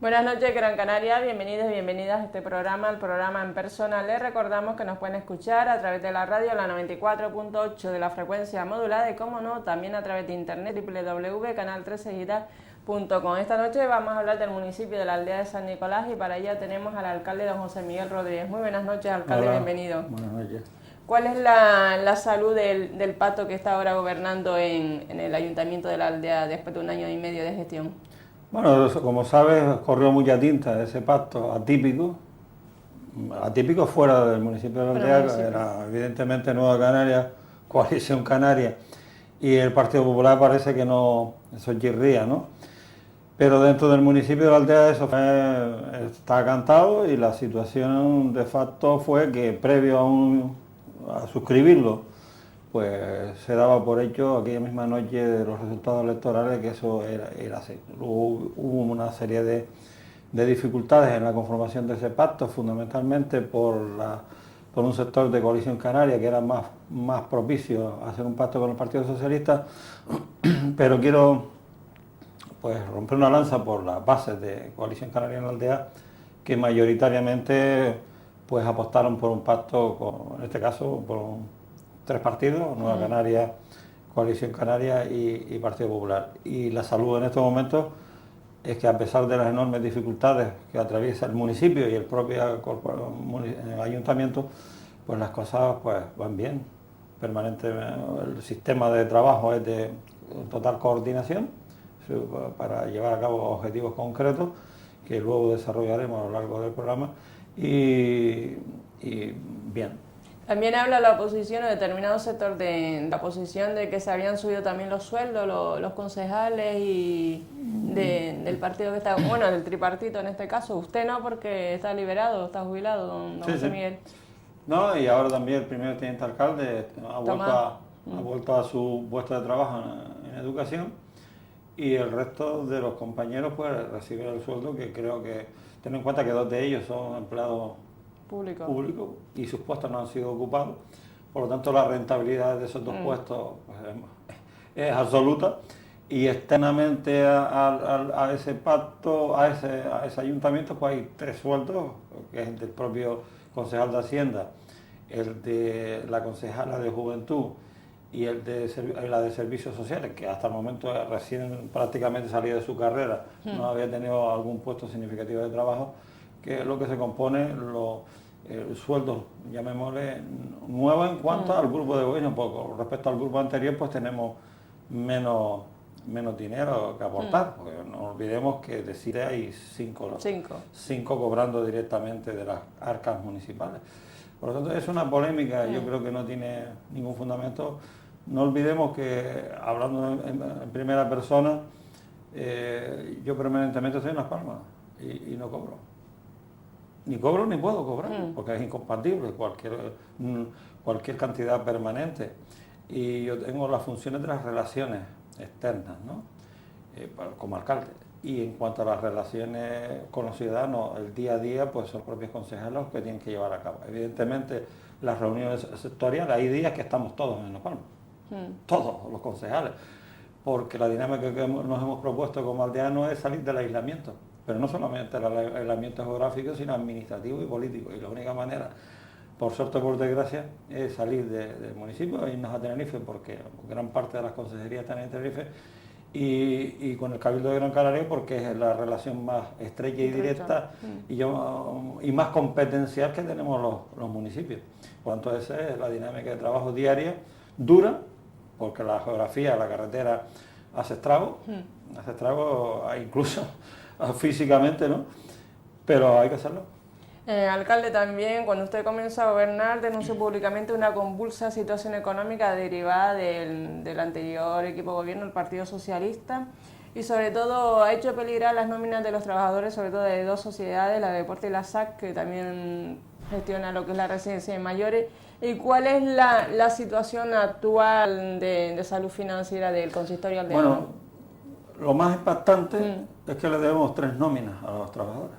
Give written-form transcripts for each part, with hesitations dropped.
Buenas noches, Gran Canaria, bienvenidos y bienvenidas a este programa, el programa En Persona. Les recordamos que nos pueden escuchar a través de la radio, la 94.8 de la frecuencia modulada y, como no, también a través de internet, www.canal13guidas.com. Esta noche vamos a hablar del municipio de la aldea de San Nicolás y para ello tenemos al alcalde don José Miguel Rodríguez. Muy buenas noches, alcalde, Hola, bienvenido. buenas noches. ¿Cuál es la salud del pacto que está ahora gobernando en el ayuntamiento de la aldea después de un año y medio de gestión? Bueno, como sabes, corrió mucha tinta ese pacto atípico fuera del municipio de la aldea, que era evidentemente Nueva Canaria, Coalición Canaria, y el Partido Popular parece que no, eso chirría, ¿no? Pero dentro del municipio de la aldea eso está cantado y la situación de facto fue que previo a suscribirlo, pues se daba por hecho aquella misma noche de los resultados electorales que eso era así. Hubo una serie de dificultades en la conformación de ese pacto, fundamentalmente por un sector de Coalición Canaria que era más propicio a hacer un pacto con el Partido Socialista, pero quiero pues romper una lanza por las bases de Coalición Canaria en la aldea, que mayoritariamente pues apostaron por un pacto, en este caso por tres partidos, Nueva Canaria, Coalición Canaria y Partido Popular. Y la salud en estos momentos es que, a pesar de las enormes dificultades que atraviesa el municipio y el propio ayuntamiento, pues las cosas pues van bien. Permanentemente el sistema de trabajo es de total coordinación para llevar a cabo objetivos concretos que luego desarrollaremos a lo largo del programa y bien. También habla la oposición o determinado sector de la oposición de que se habían subido también los sueldos, los concejales y del partido que está, bueno, del tripartito en este caso. Usted no, porque está liberado, está jubilado, don José Miguel. No, y ahora también el primer teniente alcalde ha vuelto a su puesto de trabajo en educación, y el resto de los compañeros pues reciben el sueldo, que creo que, ten en cuenta que dos de ellos son empleados público y sus puestos no han sido ocupados, por lo tanto la rentabilidad de esos dos puestos pues, es absoluta, y externamente a ese pacto, a ese ayuntamiento, pues hay tres sueldos, que es el del propio concejal de Hacienda, el de la concejala de Juventud y la de Servicios Sociales, que hasta el momento recién prácticamente salía de su carrera, no había tenido algún puesto significativo de trabajo, que es lo que se compone el sueldo, llamémosle, nuevo en cuanto al grupo de gobierno, porque respecto al grupo anterior pues tenemos menos dinero que aportar, porque no olvidemos que de 7 hay 5 cobrando directamente de las arcas municipales. Por lo tanto es una polémica, yo creo que no tiene ningún fundamento. No olvidemos que, hablando en primera persona, yo permanentemente estoy en Las Palmas y no cobro. Ni cobro ni puedo cobrar, porque es incompatible cualquier cantidad permanente. Y yo tengo las funciones de las relaciones externas, ¿no? Como alcalde. Y en cuanto a las relaciones con los ciudadanos, el día a día, pues son los propios concejales los que tienen que llevar a cabo. Evidentemente, las reuniones sectoriales, hay días que estamos todos en Las Palmas, todos los concejales, porque la dinámica que nos hemos propuesto como aldeanos es salir del aislamiento. Pero no solamente el aislamiento geográfico, sino administrativo y político. Y la única manera, por suerte o por desgracia, es salir del municipio e irnos a Tenerife, porque gran parte de las consejerías están en Tenerife, y con el Cabildo de Gran Canaria, porque es la relación más estrecha y directa y más competencial que tenemos los municipios. Por lo tanto, esa es la dinámica de trabajo diaria, dura, porque la geografía, la carretera hace estragos, incluso físicamente, ¿no? Pero hay que hacerlo. Alcalde, también cuando usted comenzó a gobernar denunció públicamente una convulsa situación económica derivada del anterior equipo de gobierno, el Partido Socialista, y sobre todo ha hecho peligrar las nóminas de los trabajadores, sobre todo de dos sociedades, la de Deporte y la SAC, que también gestiona lo que es la residencia de mayores. ¿Y cuál es la situación actual de salud financiera del consistorio aldeano? Bueno, lo más impactante es que le debemos 3 nóminas a los trabajadores.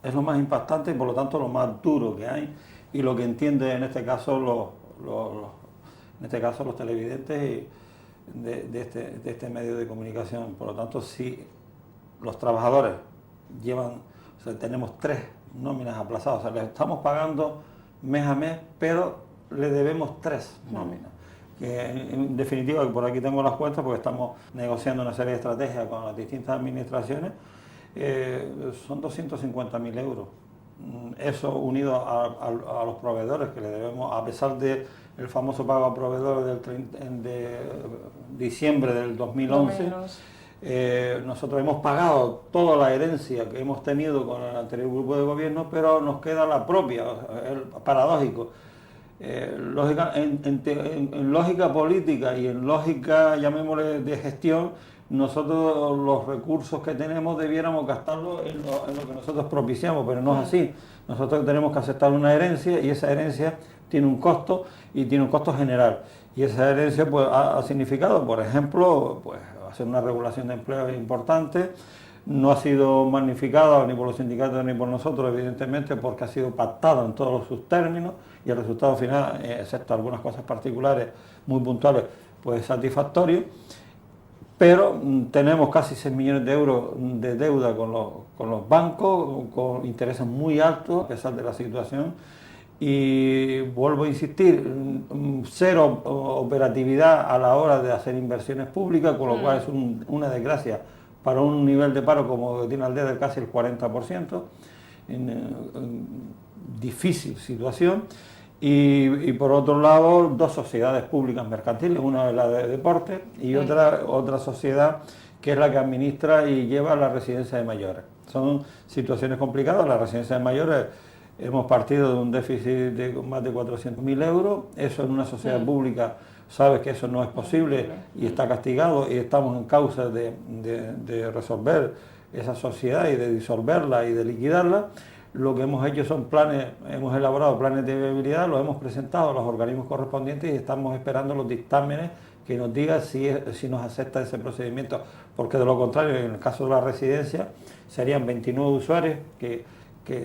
Es lo más impactante y por lo tanto lo más duro que hay, y lo que entiende en este caso los televidentes de este medio de comunicación. Por lo tanto, si los trabajadores tenemos 3 nóminas aplazadas, o sea, le estamos pagando mes a mes, pero le debemos 3 nóminas. Que en definitiva, por aquí tengo las cuentas, porque estamos negociando una serie de estrategias con las distintas administraciones, son 250.000 euros. Eso unido a los proveedores que le debemos, a pesar del famoso pago a proveedores de diciembre del 2011, nosotros hemos pagado toda la herencia que hemos tenido con el anterior grupo de gobierno, pero nos queda la propia, paradójico. En lógica política y en lógica, llamémosle, de gestión, nosotros los recursos que tenemos debiéramos gastarlos en lo que nosotros propiciamos, pero no es así. Nosotros tenemos que aceptar una herencia y esa herencia tiene un costo y tiene un costo general. Y esa herencia pues, ha significado, por ejemplo, pues, hacer una regulación de empleo importante. No ha sido magnificada ni por los sindicatos ni por nosotros, evidentemente, porque ha sido pactada en todos sus términos y el resultado final, excepto algunas cosas particulares muy puntuales, pues es satisfactorio. Pero tenemos casi 6 millones de euros de deuda con los bancos, con intereses muy altos a pesar de la situación. Y vuelvo a insistir, 0 operatividad a la hora de hacer inversiones públicas, con lo cual es una desgracia para un nivel de paro como tiene Aldea de casi el 40%, en difícil situación. Y por otro lado, 2 sociedades públicas mercantiles, una es la de deporte y otra sociedad que es la que administra y lleva la residencia de mayores. Son situaciones complicadas. La residencia de mayores hemos partido de un déficit de más de 400.000 euros. Eso en una sociedad pública, sabes que eso no es posible y está castigado, y estamos en causa de resolver esa sociedad y de disolverla y de liquidarla. Lo que hemos hecho son hemos elaborado planes de viabilidad, los hemos presentado a los organismos correspondientes y estamos esperando los dictámenes que nos digan si nos acepta ese procedimiento, porque de lo contrario, en el caso de la residencia, serían 29 usuarios que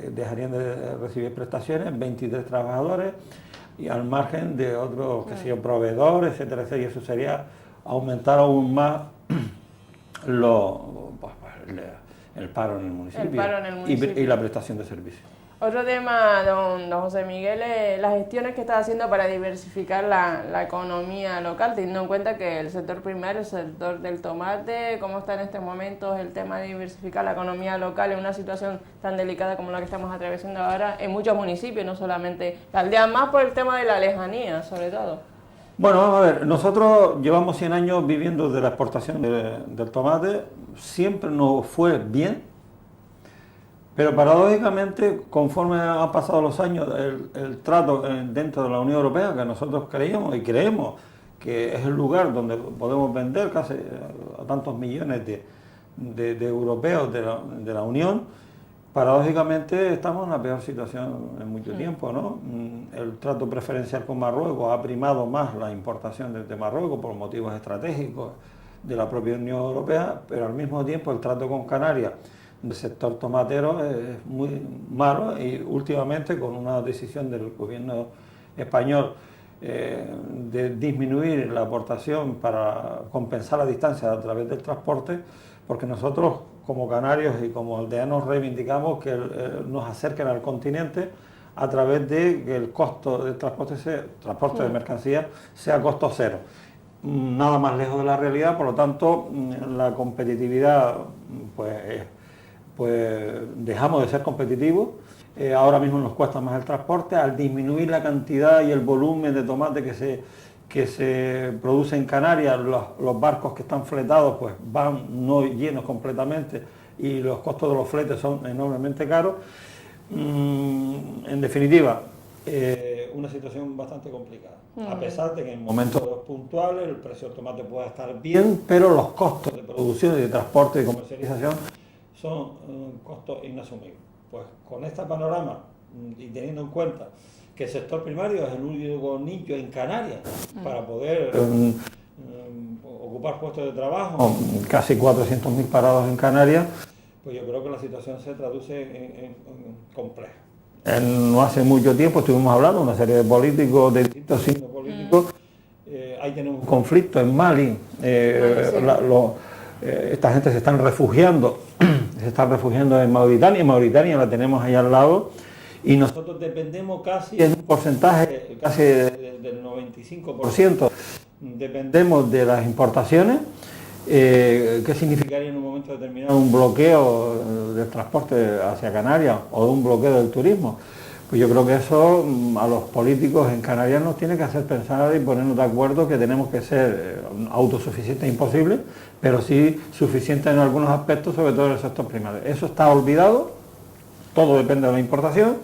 dejarían de recibir prestaciones, 23 trabajadores, y al margen de otros, proveedores, etcétera, etcétera, y eso sería aumentar aún más el paro en el municipio, y la prestación de servicios. Otro tema, don José Miguel, es las gestiones que está haciendo para diversificar la economía local, teniendo en cuenta que el sector primario, el sector del tomate, cómo está en este momento el tema de diversificar la economía local en una situación tan delicada como la que estamos atravesando ahora en muchos municipios, no solamente la aldea, más por el tema de la lejanía, sobre todo. Bueno, vamos a ver, nosotros llevamos 100 años viviendo de la exportación del tomate, siempre nos fue bien, pero paradójicamente, conforme han pasado los años, el trato dentro de la Unión Europea, que nosotros creíamos y creemos que es el lugar donde podemos vender casi a tantos millones de europeos de la Unión, paradójicamente estamos en una peor situación en mucho tiempo, ¿no? El trato preferencial con Marruecos ha primado más la importación de Marruecos por motivos estratégicos de la propia Unión Europea, pero al mismo tiempo el trato con Canarias del sector tomatero es muy malo, y últimamente con una decisión del gobierno español de disminuir la aportación para compensar la distancia a través del transporte, porque nosotros como canarios y como aldeanos reivindicamos que nos acerquen al continente a través de que el costo del transporte de mercancías sea costo cero. Nada más lejos de la realidad, por lo tanto la competitividad pues dejamos de ser competitivos. Ahora mismo nos cuesta más el transporte. Al disminuir la cantidad y el volumen de tomate que se produce en Canarias, los barcos que están fletados pues van no llenos completamente y los costos de los fletes son enormemente caros. En definitiva, una situación bastante complicada, a pesar de que en momentos puntuales el precio del tomate pueda estar bien, pero los costos de producción y de transporte y comercialización son costos inasumibles. Pues con este panorama y teniendo en cuenta que el sector primario es el único nicho en Canarias para poder ocupar puestos de trabajo, casi 400.000 parados en Canarias, pues yo creo que la situación se traduce en compleja. No hace mucho tiempo estuvimos hablando de una serie de políticos, de distintos signos políticos. Ahí tenemos un conflicto en Mali. esta gente se están refugiando en Mauritania, y Mauritania la tenemos ahí al lado, y nosotros dependemos casi en un porcentaje, casi del 95%, dependemos de las importaciones. ¿Qué significaría en un momento determinado un bloqueo del transporte hacia Canarias o de un bloqueo del turismo? Pues yo creo que eso a los políticos en Canarias nos tiene que hacer pensar y ponernos de acuerdo que tenemos que ser autosuficientes, imposible, pero sí suficientes en algunos aspectos, sobre todo en el sector primario. Eso está olvidado, todo depende de la importación,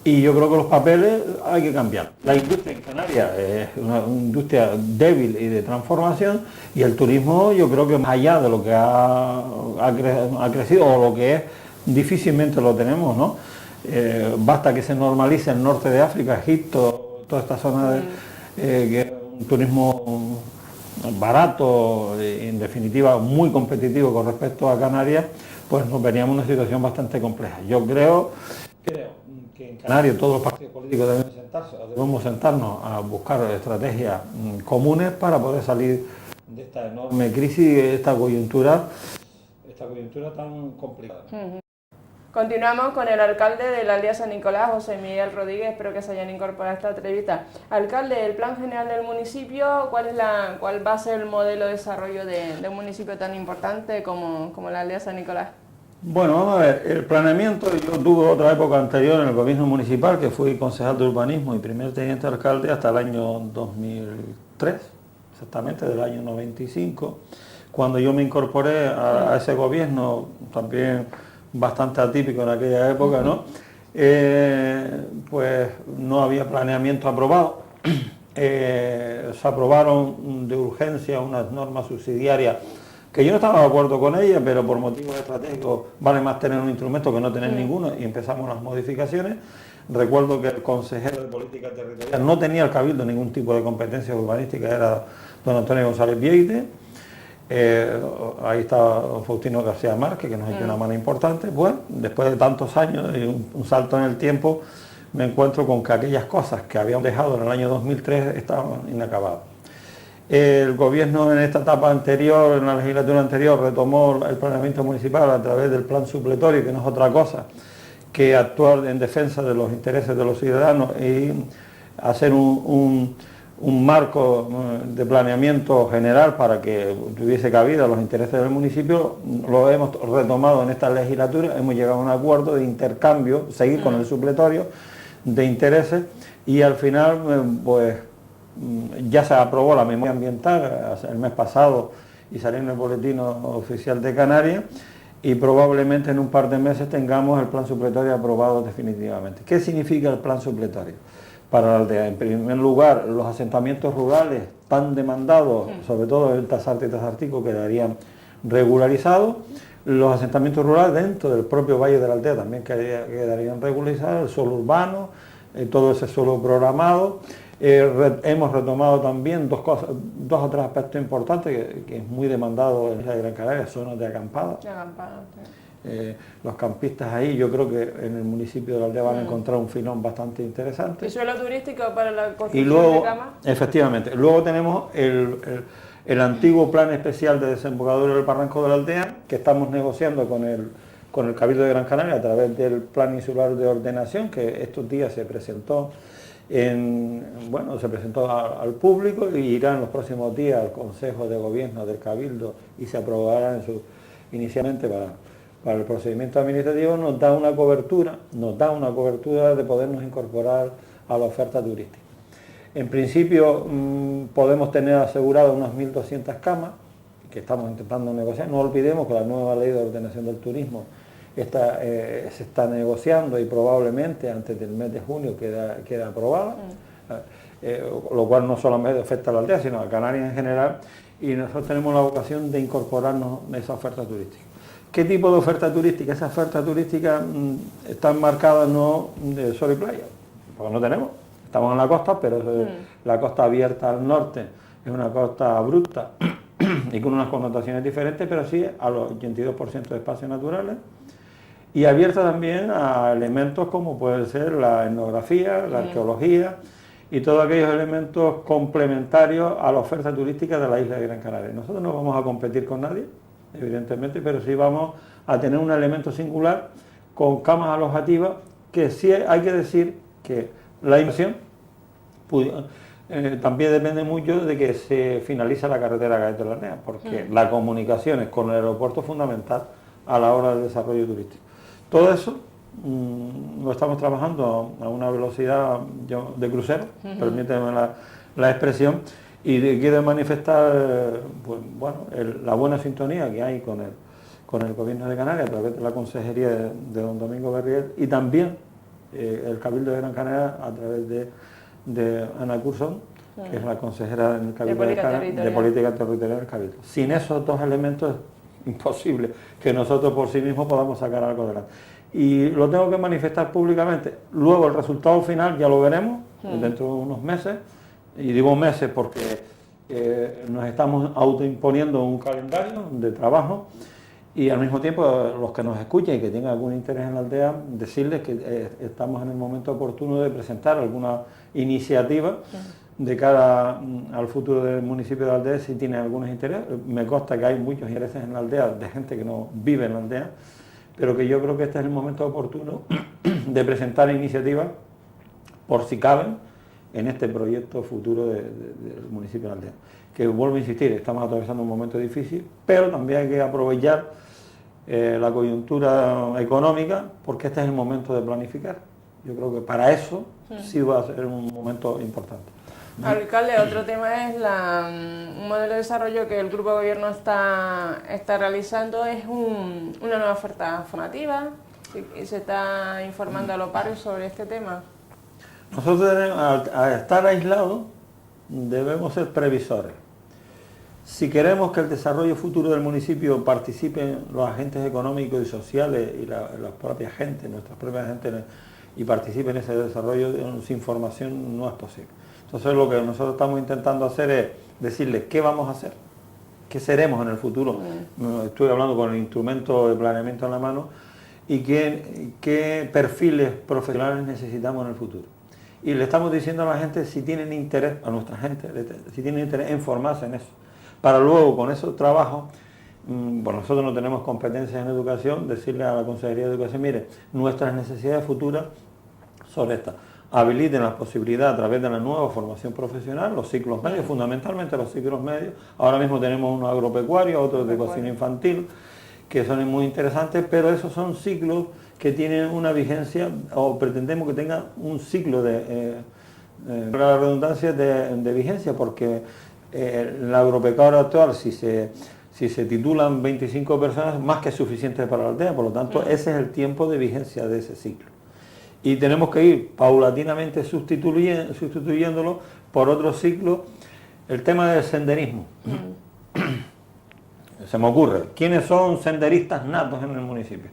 y yo creo que los papeles hay que cambiar. La industria en Canarias es una industria débil y de transformación, y el turismo yo creo que más allá de lo que ha crecido o lo que es, difícilmente lo tenemos, ¿no? Basta que se normalice el norte de África, Egipto, toda esta zona que es un turismo barato, en definitiva muy competitivo con respecto a Canarias, pues nos veríamos en una situación bastante compleja. Yo creo que en Canarias todos los partidos políticos debemos sentarnos a buscar estrategias comunes para poder salir de esta enorme crisis, esta coyuntura tan complicada. Continuamos con el alcalde de la aldea San Nicolás, José Miguel Rodríguez. Espero que se hayan incorporado a esta entrevista. Alcalde, el plan general del municipio, ¿cuál va a ser el modelo de desarrollo de un municipio tan importante como la aldea San Nicolás? Bueno, vamos a ver, el planeamiento, yo tuve otra época anterior en el gobierno municipal, que fui concejal de urbanismo y primer teniente alcalde hasta el año 2003, exactamente del año 95, cuando yo me incorporé a ese gobierno, también bastante atípico en aquella época, ¿no? Pues no había planeamiento aprobado, se aprobaron de urgencia unas normas subsidiarias que yo no estaba de acuerdo con ella, pero por motivos estratégicos vale más tener un instrumento que no tener ninguno, y empezamos las modificaciones. Recuerdo que el consejero de Política Territorial no tenía el Cabildo ningún tipo de competencia urbanística, era don Antonio González Vieite. Ahí está don Faustino García Márquez, que nos ha hecho una mano importante. Bueno, después de tantos años y un salto en el tiempo, me encuentro con que aquellas cosas que habíamos dejado en el año 2003 estaban inacabadas. El gobierno en esta etapa anterior, en la legislatura anterior, retomó el planeamiento municipal a través del plan supletorio, que no es otra cosa que actuar en defensa de los intereses de los ciudadanos y hacer un marco de planeamiento general para que tuviese cabida los intereses del municipio. Lo hemos retomado en esta legislatura, hemos llegado a un acuerdo de intercambio, seguir con el supletorio de intereses, y al final pues ya se aprobó la memoria ambiental el mes pasado y salió en el boletín oficial de Canarias, y probablemente en un par de meses tengamos el plan supletorio aprobado definitivamente. ¿Qué significa el plan supletorio para la aldea? En primer lugar, los asentamientos rurales tan demandados, sobre todo el Tasarte y Tasartico, quedarían regularizados. Los asentamientos rurales dentro del propio Valle de la Aldea también quedarían regularizados, el suelo urbano, todo ese suelo programado. Hemos retomado también dos o tres aspectos importantes que es muy demandado en la Gran Canaria, zonas de acampada. Los campistas ahí, yo creo que en el municipio de la aldea van a encontrar un filón bastante interesante. ¿Y suelo turístico para la construcción y luego, de camas? Efectivamente. Luego tenemos el antiguo plan especial de desembocadura del Barranco de la Aldea, que estamos negociando con el Cabildo de Gran Canaria a través del Plan Insular de Ordenación, que estos días se presentó al público y irá en los próximos días al Consejo de Gobierno del Cabildo y se aprobará inicialmente para el procedimiento administrativo. Nos da una cobertura de podernos incorporar a la oferta turística. En principio podemos tener aseguradas unas 1.200 camas que estamos intentando negociar. No olvidemos que la nueva ley de ordenación del turismo se está negociando y probablemente antes del mes de junio queda aprobada, lo cual no solamente afecta a la aldea, sino a Canarias en general, y nosotros tenemos la vocación de incorporarnos a esa oferta turística. ¿Qué tipo de oferta turística? Esa oferta turística está enmarcada no de sol y playa, porque no tenemos, estamos en la costa, pero la costa abierta al norte es una costa abrupta y con unas connotaciones diferentes, pero sí a los 82% de espacios naturales, y abierta también a elementos como puede ser la etnografía, la arqueología y todos aquellos elementos complementarios a la oferta turística de la isla de Gran Canaria. Nosotros no vamos a competir con nadie, evidentemente, pero sí vamos a tener un elemento singular con camas alojativas, que sí hay que decir que la inversión también depende mucho de que se finalice la carretera Gaeta de la Aldea, porque la comunicación con el aeropuerto es fundamental a la hora del desarrollo turístico. Todo eso lo estamos trabajando a una velocidad de crucero, permíteme la expresión, y quiero manifestar pues, bueno, la buena sintonía que hay con el Gobierno de Canarias a través de la Consejería de don Domingo Berriel, y también el Cabildo de Gran Canaria a través de Ana Curzón, que es la consejera en el Cabildo de Política Territorial del Cabildo. Sin esos dos elementos es imposible que nosotros por sí mismos podamos sacar algo adelante. Y lo tengo que manifestar públicamente. Luego el resultado final ya lo veremos dentro de unos meses, y digo meses porque nos estamos autoimponiendo un calendario de trabajo, y al mismo tiempo los que nos escuchen y que tengan algún interés en la aldea, decirles que estamos en el momento oportuno de presentar alguna iniciativa de cara al futuro del municipio de Aldea, si tienen algunos intereses. Me consta que hay muchos intereses en la aldea de gente que no vive en la aldea, pero que yo creo que este es el momento oportuno de presentar iniciativas, por si caben, en este proyecto futuro del municipio de Aldea. Que vuelvo a insistir, estamos atravesando un momento difícil, pero también hay que aprovechar la coyuntura económica, porque este es el momento de planificar. Yo creo que para eso sí va a ser un momento importante. Alcalde, otro tema es un modelo de desarrollo que el Grupo de Gobierno está realizando, es una nueva oferta formativa, y se está informando a los barrios sobre este tema. Nosotros, al estar aislados, debemos ser previsores. Si queremos que el desarrollo futuro del municipio participen los agentes económicos y sociales y la propia gente, nuestras propias gente, y participen en ese desarrollo, sin formación no es posible. Entonces lo que nosotros estamos intentando hacer es decirles qué vamos a hacer, qué seremos en el futuro. Estoy hablando con el instrumento de planeamiento en la mano, y qué perfiles profesionales necesitamos en el futuro. Y le estamos diciendo a la gente, si tienen interés, a nuestra gente, si tienen interés en formarse en eso, para luego con esos trabajos, bueno, nosotros no tenemos competencias en educación, decirle a la Consejería de Educación, mire, nuestras necesidades futuras son estas. Habiliten la posibilidad a través de la nueva formación profesional, los ciclos medios, fundamentalmente los ciclos medios. Ahora mismo tenemos unos agropecuarios, otros de cocina infantil, que son muy interesantes, pero esos son ciclos que tienen una vigencia, o pretendemos que tengan un ciclo para la redundancia de vigencia, porque la agropecuaria actual, si se titulan 25 personas, más que suficiente para la aldea, por lo tanto ese es el tiempo de vigencia de ese ciclo. Y tenemos que ir paulatinamente sustituyéndolo por otro ciclo. El tema del senderismo. Se me ocurre, ¿quiénes son senderistas natos en el municipio?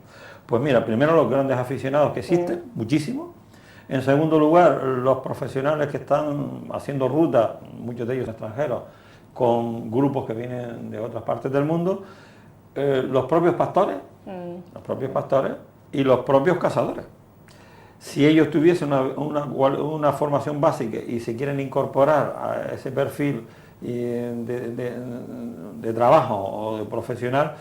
Pues mira, primero los grandes aficionados que existen, muchísimos. En segundo lugar, los profesionales que están haciendo ruta, muchos de ellos extranjeros, con grupos que vienen de otras partes del mundo, los propios pastores y los propios cazadores. Si ellos tuviesen una formación básica y se quieren incorporar a ese perfil de trabajo o de profesional,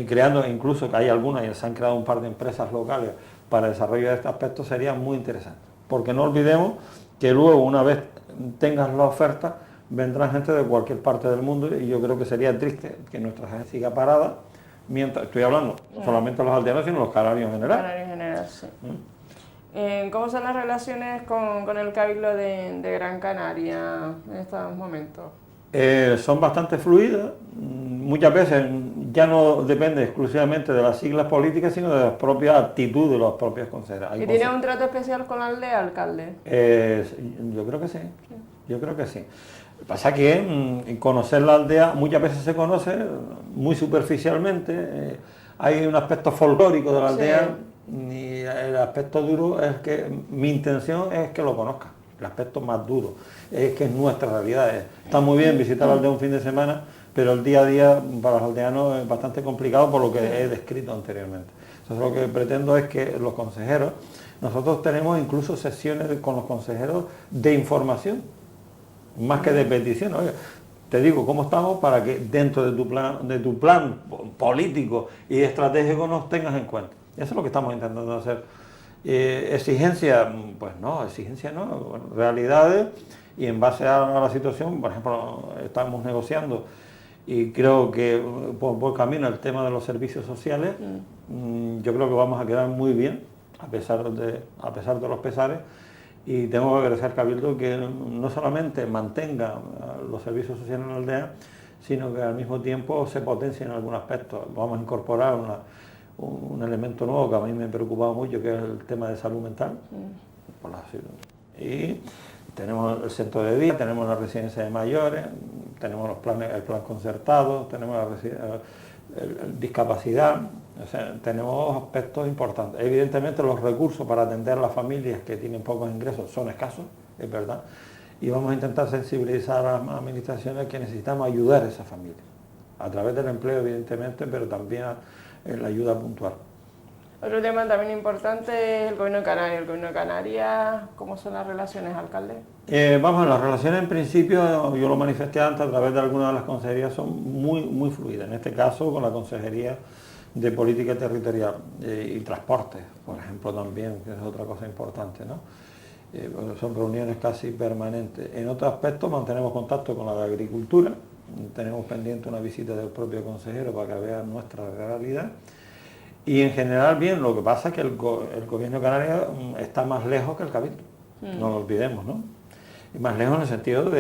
creando, incluso que hay algunas y se han creado un par de empresas locales para el desarrollo de este aspecto, sería muy interesante. Porque no olvidemos que luego, una vez tengas la oferta, vendrá gente de cualquier parte del mundo, y yo creo que sería triste que nuestra gente siga parada, mientras, estoy hablando no solamente de los aldeanos, sino de los canarios en general. Canarios en general, sí. ¿Cómo son las relaciones con el Cabildo de Gran Canaria en estos momentos? Son bastante fluidas, muchas veces ya no depende exclusivamente de las siglas políticas, sino de la propia actitud de los propios consejeros. ¿Y tiene un trato especial con la aldea, alcalde? Yo creo que sí, yo creo que sí. Lo que pasa es que conocer la aldea muchas veces se conoce muy superficialmente, hay un aspecto folclórico de la aldea, y el aspecto duro es que mi intención es que lo conozca. El aspecto más duro es que es nuestra realidad. Está muy bien visitar la aldea un fin de semana, pero el día a día para los aldeanos es bastante complicado, por lo que he descrito anteriormente. Entonces lo que pretendo es que los consejeros, nosotros tenemos incluso sesiones con los consejeros de información, más que de petición. Oiga, te digo cómo estamos para que dentro de tu plan político y estratégico nos tengas en cuenta. Eso es lo que estamos intentando hacer. Exigencia, pues no, exigencia no, bueno, realidades, y en base a la situación, por ejemplo, estamos negociando y creo que por buen camino el tema de los servicios sociales. Yo creo que vamos a quedar muy bien, a pesar de los pesares, y tengo que agradecer al Cabildo que no solamente mantenga los servicios sociales en la aldea, sino que al mismo tiempo se potencie en algún aspecto. Vamos a incorporar un elemento nuevo que a mí me preocupaba mucho, que es el tema de salud mental. Y tenemos el centro de día, tenemos la residencia de mayores, tenemos el plan concertado, tenemos la discapacidad, o sea, tenemos aspectos importantes. Evidentemente los recursos para atender a las familias que tienen pocos ingresos son escasos, es verdad, y vamos a intentar sensibilizar a las administraciones que necesitamos ayudar a esas familias, a través del empleo evidentemente, pero también la ayuda puntual. Otro tema también importante es el Gobierno de Canarias. El Gobierno de Canarias, ¿cómo son las relaciones, alcalde? Vamos, las relaciones en principio, yo lo manifesté antes, a través de algunas de las consejerías son muy fluidas. En este caso con la Consejería de Política Territorial y Transporte, por ejemplo, también, que es otra cosa importante, ¿no? Son reuniones casi permanentes. En otro aspecto mantenemos contacto con la de Agricultura, tenemos pendiente una visita del propio consejero para que vea nuestra realidad. Y en general bien, lo que pasa es que el Gobierno de Canarias está más lejos que el Cabildo, no lo olvidemos, ¿no? Y más lejos en el sentido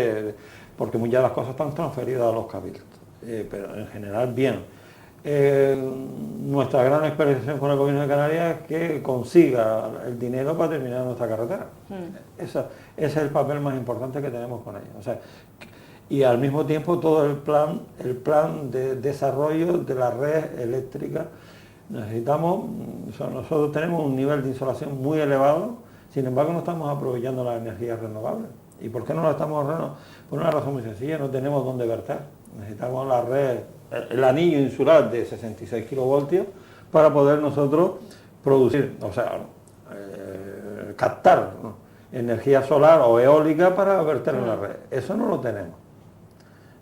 porque muchas de las cosas están transferidas a los cabildos, pero en general bien. Nuestra gran experiencia con el Gobierno de Canarias es que consiga el dinero para terminar nuestra carretera. Ese es el papel más importante que tenemos con ellos. O sea, y al mismo tiempo todo el plan de desarrollo de la red eléctrica. Nosotros tenemos un nivel de insolación muy elevado, sin embargo no estamos aprovechando las energías renovables. ¿Y por qué no las estamos ahorrando? Por una razón muy sencilla, no tenemos dónde verter. Necesitamos la red, el anillo insular de 66 kilovoltios para poder nosotros producir, o sea, captar, ¿no?, energía solar o eólica para verter en la red. Eso no lo tenemos.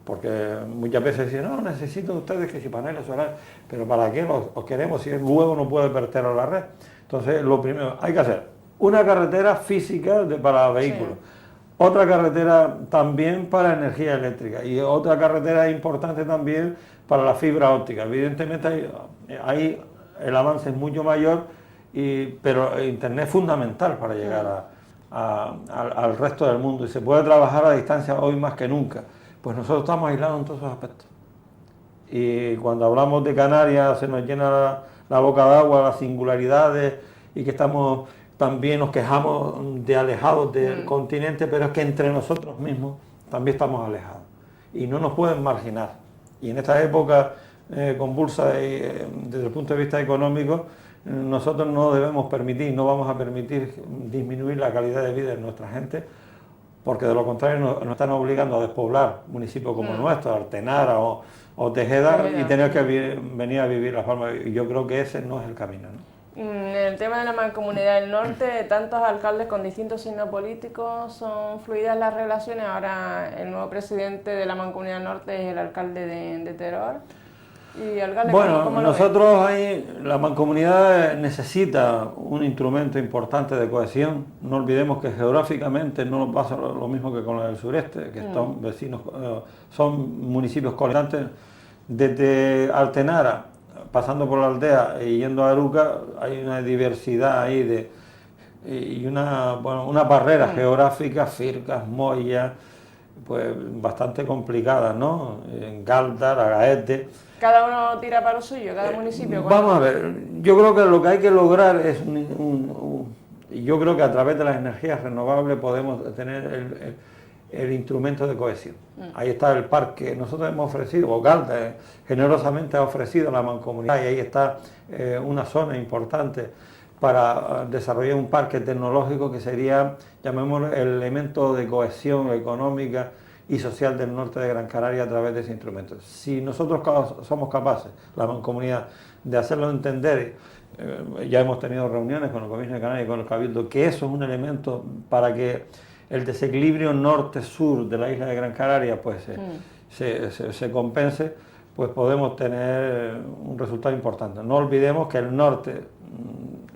Porque muchas veces dicen, no, necesitan ustedes que si paneles solares, pero ¿para qué los queremos si luego no puede verter a la red? Entonces, lo primero, hay que hacer una carretera física para vehículos, otra carretera también para energía eléctrica y otra carretera importante también para la fibra óptica. Evidentemente ahí el avance es mucho mayor, pero Internet es fundamental para llegar al resto del mundo y se puede trabajar a distancia hoy más que nunca. Pues nosotros estamos aislados en todos esos aspectos. Y cuando hablamos de Canarias se nos llena la boca de agua, las singularidades, y que también nos quejamos de alejados del continente, pero es que entre nosotros mismos también estamos alejados. Y no nos pueden marginar. Y en esta época convulsa desde el punto de vista económico, nosotros no debemos permitir, no vamos a permitir disminuir la calidad de vida de nuestra gente, porque de lo contrario nos están obligando a despoblar municipios como nuestro, Artenara o Tejeda, y tener que venir a vivir la forma. Y yo creo que ese no es el camino, ¿no? En el tema de la Mancomunidad del Norte, tantos alcaldes con distintos signos políticos, ¿son fluidas las relaciones? Ahora el nuevo presidente de la Mancomunidad del Norte es el alcalde de Teror. Y alcalde, bueno, ¿cómo nosotros ahí, la Mancomunidad necesita un instrumento importante de cohesión. No olvidemos que geográficamente no nos pasa lo mismo que con la del sureste, que son vecinos, son municipios colindantes. Desde Artenara, pasando por la aldea y yendo a Aruca, hay una diversidad ahí y una barrera geográfica, Fircas, Moya, pues bastante complicada, ¿no? En Galdar, Agaete. ¿Cada uno tira para lo suyo, cada municipio? Vamos a ver, yo creo que lo que hay que lograr es yo creo que a través de las energías renovables podemos tener el instrumento de cohesión. Ahí está el parque, nosotros hemos ofrecido, o Galdar generosamente ha ofrecido a la Mancomunidad, y ahí está una zona importante para desarrollar un parque tecnológico que sería, llamémoslo, el elemento de cohesión económica y social del norte de Gran Canaria a través de ese instrumento. Si nosotros somos capaces, la Mancomunidad, de hacerlo entender, ya hemos tenido reuniones con el Gobierno de Canarias y con el Cabildo, que eso es un elemento para que el desequilibrio norte-sur de la isla de Gran Canaria pues se compense, pues podemos tener un resultado importante. No olvidemos que el norte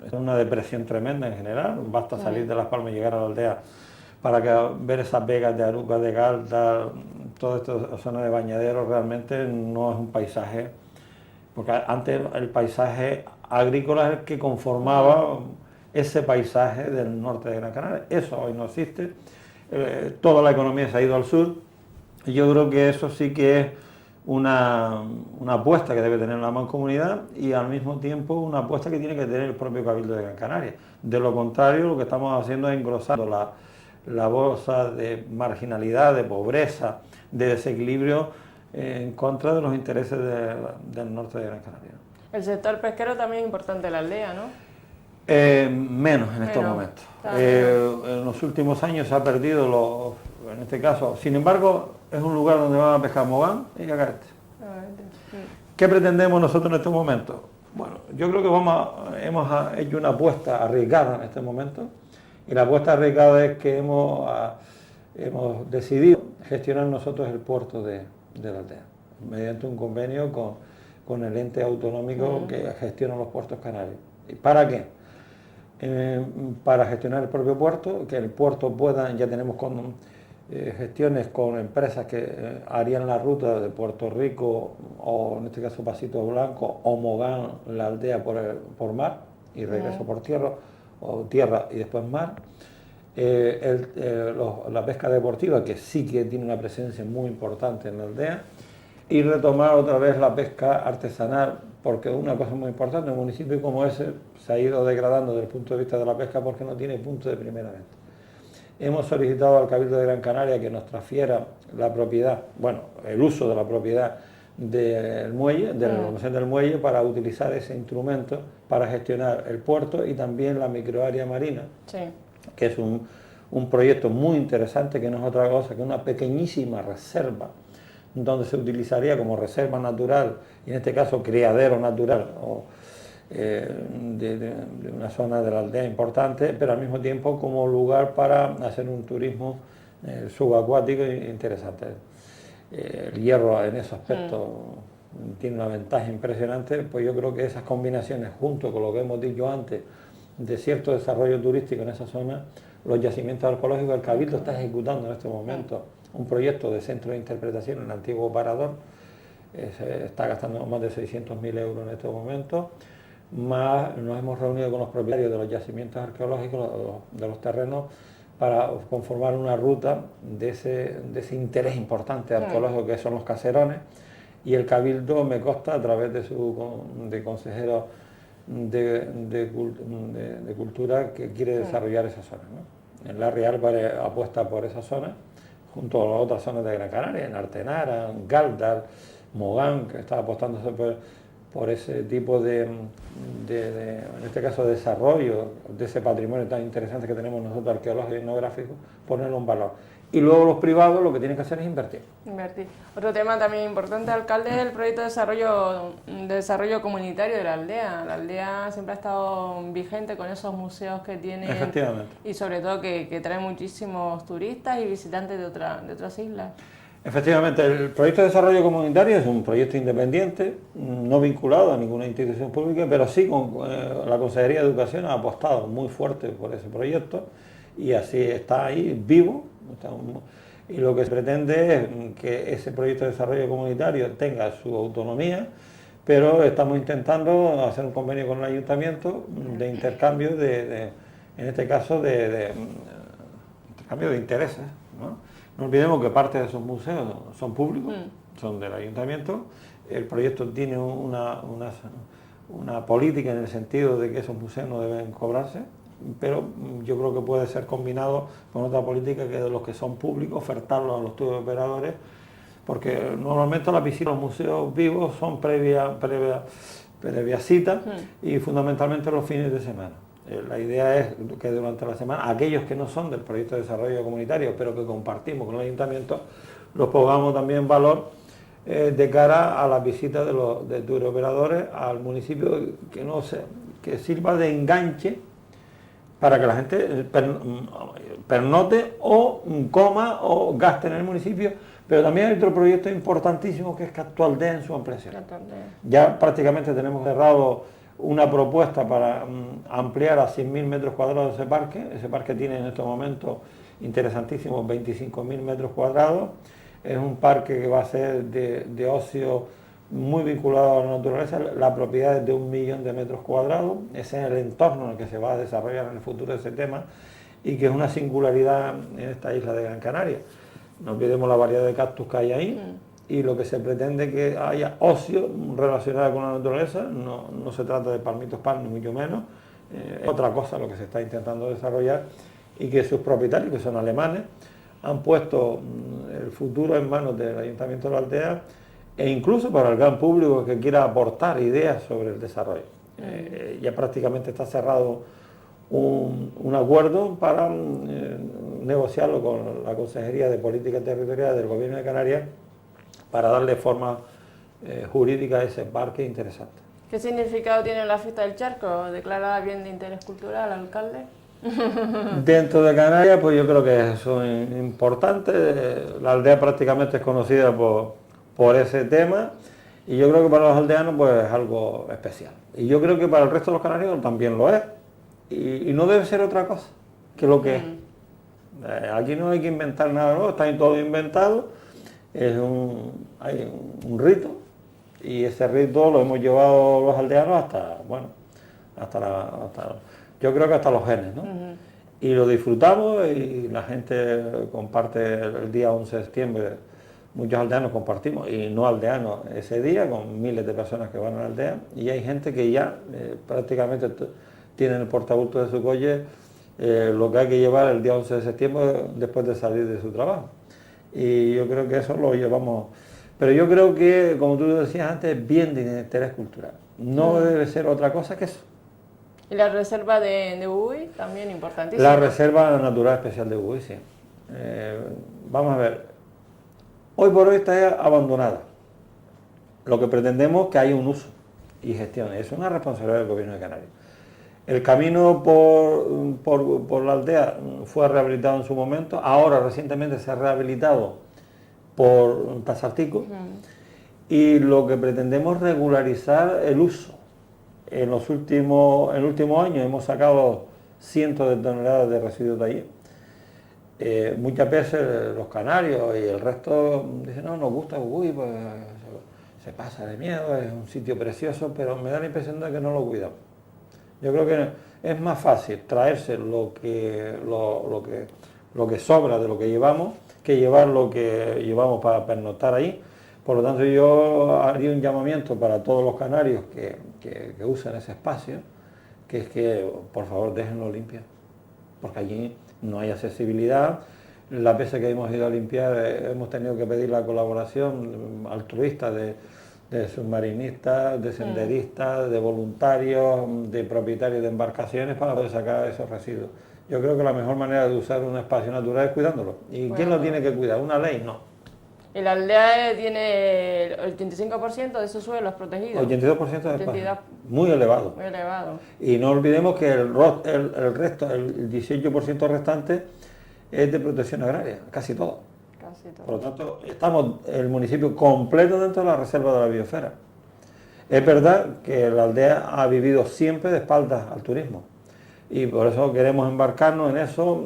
es una depresión tremenda en general, basta salir de Las Palmas y llegar a la aldea para ver esas vegas de Aruca, de Galda, toda esta zona de bañaderos. Realmente no es un paisaje, porque antes el paisaje agrícola es el que conformaba ese paisaje del norte de Gran Canaria. Eso hoy no existe, toda la economía se ha ido al sur, y yo creo que eso sí que es una apuesta que debe tener la Mancomunidad, y al mismo tiempo una apuesta que tiene que tener el propio Cabildo de Gran Canaria. De lo contrario, lo que estamos haciendo es engrosar la bolsa de marginalidad, de pobreza, de desequilibrio en contra de los intereses del norte de Gran Canaria. El sector pesquero también es importante en la aldea, ¿no? Menos en estos momentos. En los últimos años se ha perdido, en este caso, sin embargo, es un lugar donde van a pescar mogán y agarete. ¿Qué pretendemos nosotros en estos momentos? Bueno, yo creo que hemos hecho una apuesta arriesgada en este momento, y la apuesta arriesgada es que hemos decidido gestionar nosotros el puerto de la aldea, mediante un convenio con el ente autonómico que gestiona los puertos canarios. ¿Y para qué? Para gestionar el propio puerto, que el puerto pueda, ya tenemos gestiones con empresas que harían la ruta de Puerto Rico, o en este caso Pasito Blanco, o Mogán, la aldea por mar, y regreso por tierra, o tierra y después mar. La pesca deportiva, que sí que tiene una presencia muy importante en la aldea, y retomar otra vez la pesca artesanal, porque una cosa muy importante, un municipio como ese se ha ido degradando desde el punto de vista de la pesca porque no tiene punto de primera venta. Hemos solicitado al Cabildo de Gran Canaria que nos transfiera la propiedad, el uso de la propiedad del muelle, de la renovación del muelle, para utilizar ese instrumento para gestionar el puerto y también la microárea marina, que es un proyecto muy interesante, que no es otra cosa que una pequeñísima reserva, donde se utilizaría como reserva natural, y en este caso criadero natural, de una zona de la aldea importante, pero al mismo tiempo como lugar para hacer un turismo subacuático interesante. El hierro en ese aspecto tiene una ventaja impresionante, pues yo creo que esas combinaciones, junto con lo que hemos dicho antes, de cierto desarrollo turístico en esa zona, los yacimientos arqueológicos, el Cabildo está ejecutando en este momento un proyecto de centro de interpretación en el antiguo Parador, se está gastando más de 600.000 euros en estos momentos, más nos hemos reunido con los propietarios de los yacimientos arqueológicos, de los terrenos, para conformar una ruta de ese interés importante arqueológico que son los caserones, y el Cabildo, me consta, a través de consejero de Cultura, que quiere desarrollar esa zona, ¿no? En La Real apuesta por esa zona, junto a las otras zonas de Gran Canaria, en Artenara, en Galdar, Mogán, que está apostándose por ese tipo en este caso, desarrollo de ese patrimonio tan interesante que tenemos nosotros, arqueológico y etnográfico, ponerlo en valor. Y luego los privados lo que tienen que hacer es invertir. Otro tema también importante, alcalde, es el proyecto de desarrollo comunitario de la aldea. La aldea siempre ha estado vigente con esos museos que tiene. Efectivamente. Y sobre todo que trae muchísimos turistas y visitantes de otras islas. Efectivamente, el proyecto de desarrollo comunitario es un proyecto independiente, no vinculado a ninguna institución pública, pero sí la Consejería de Educación ha apostado muy fuerte por ese proyecto, y así está ahí, vivo. Y lo que se pretende es que ese proyecto de desarrollo comunitario tenga su autonomía, pero estamos intentando hacer un convenio con el ayuntamiento de intercambio en este caso, intercambio de intereses, ¿no? No olvidemos que parte de esos museos son públicos, son del ayuntamiento. El proyecto tiene una política en el sentido de que esos museos no deben cobrarse, pero yo creo que puede ser combinado con otra política, que de los que son públicos, ofertarlos a los tour operadores, porque normalmente las visitas a los museos vivos son previa cita, y fundamentalmente los fines de semana. La idea es que durante la semana aquellos que no son del proyecto de desarrollo comunitario, pero que compartimos con el ayuntamiento, los pongamos también en valor de cara a las visitas de turoperadores al municipio, que sirva de enganche para que la gente pernote o coma o gaste en el municipio, pero también hay otro proyecto importantísimo que es que Actualdea en su ampliación. Ya prácticamente tenemos cerrado una propuesta para ampliar a 100.000 metros cuadrados ese parque tiene en estos momentos interesantísimos 25.000 metros cuadrados, es un parque que va a ser de ocio muy vinculado a la naturaleza, la propiedad es de 1 millón de metros cuadrados, ese es el entorno en el que se va a desarrollar en el futuro ese tema y que es una singularidad en esta isla de Gran Canaria. No olvidemos la variedad de cactus que hay ahí y lo que se pretende que haya ocio relacionado con la naturaleza, no se trata de palmitos pan ni mucho menos, es otra cosa lo que se está intentando desarrollar y que sus propietarios, que son alemanes, han puesto el futuro en manos del Ayuntamiento de la Aldea e incluso para el gran público que quiera aportar ideas sobre el desarrollo. Ya prácticamente está cerrado un acuerdo para negociarlo con la Consejería de Política Territorial del Gobierno de Canarias para darle forma jurídica a ese parque interesante. ¿Qué significado tiene la fiesta del charco, declarada bien de interés cultural, alcalde? Dentro de Canarias, pues yo creo que eso es importante. La aldea prácticamente es conocida por ese tema y yo creo que para los aldeanos pues es algo especial. Y yo creo que para el resto de los canarios también lo es. Y no debe ser otra cosa que lo que es. Aquí no hay que inventar nada nuevo, está todo inventado. Hay un rito y ese rito lo hemos llevado los aldeanos yo creo que hasta los genes, ¿no? Y lo disfrutamos y la gente comparte el día 11 de septiembre, muchos aldeanos compartimos y no aldeanos ese día con miles de personas que van a la aldea y hay gente que ya prácticamente tienen el portabulto de su coche lo que hay que llevar el día 11 de septiembre después de salir de su trabajo. Y yo creo que eso lo llevamos, pero yo creo que, como tú decías antes, bien de interés cultural. No debe ser otra cosa que eso. ¿Y la reserva de Uy también importantísima? La Reserva Natural Especial de Uy, sí. Vamos a ver, hoy por hoy está abandonada. Lo que pretendemos es que haya un uso y gestión. Es una responsabilidad del Gobierno de Canarias. El camino por la aldea fue rehabilitado en su momento, ahora recientemente se ha rehabilitado por Tasartico y lo que pretendemos es regularizar el uso. En el último año hemos sacado cientos de toneladas de residuos de allí. Muchas veces los canarios y el resto dicen, no, nos gusta Uy, pues se pasa de miedo, es un sitio precioso, pero me da la impresión de que no lo cuidamos. Yo creo que es más fácil traerse lo que sobra de lo que llevamos que llevar lo que llevamos para pernoctar ahí. Por lo tanto, yo haría un llamamiento para todos los canarios que usen ese espacio, que es que, por favor, déjenlo limpio, porque allí no hay accesibilidad. Las veces que hemos ido a limpiar hemos tenido que pedir la colaboración altruista de submarinistas, de senderistas, de voluntarios, de propietarios de embarcaciones para poder sacar esos residuos. Yo creo que la mejor manera de usar un espacio natural es cuidándolo. ¿Y quién lo tiene que cuidar? ¿Una ley? No. ¿Y la aldea tiene el 85% de sus suelos protegidos? 82% de espacio. Muy elevado. Muy elevado. Y no olvidemos que el resto, el 18% restante es de protección agraria, casi todo. Por lo tanto, estamos el municipio completo dentro de la reserva de la biosfera. Es verdad que la aldea ha vivido siempre de espaldas al turismo y por eso queremos embarcarnos en eso.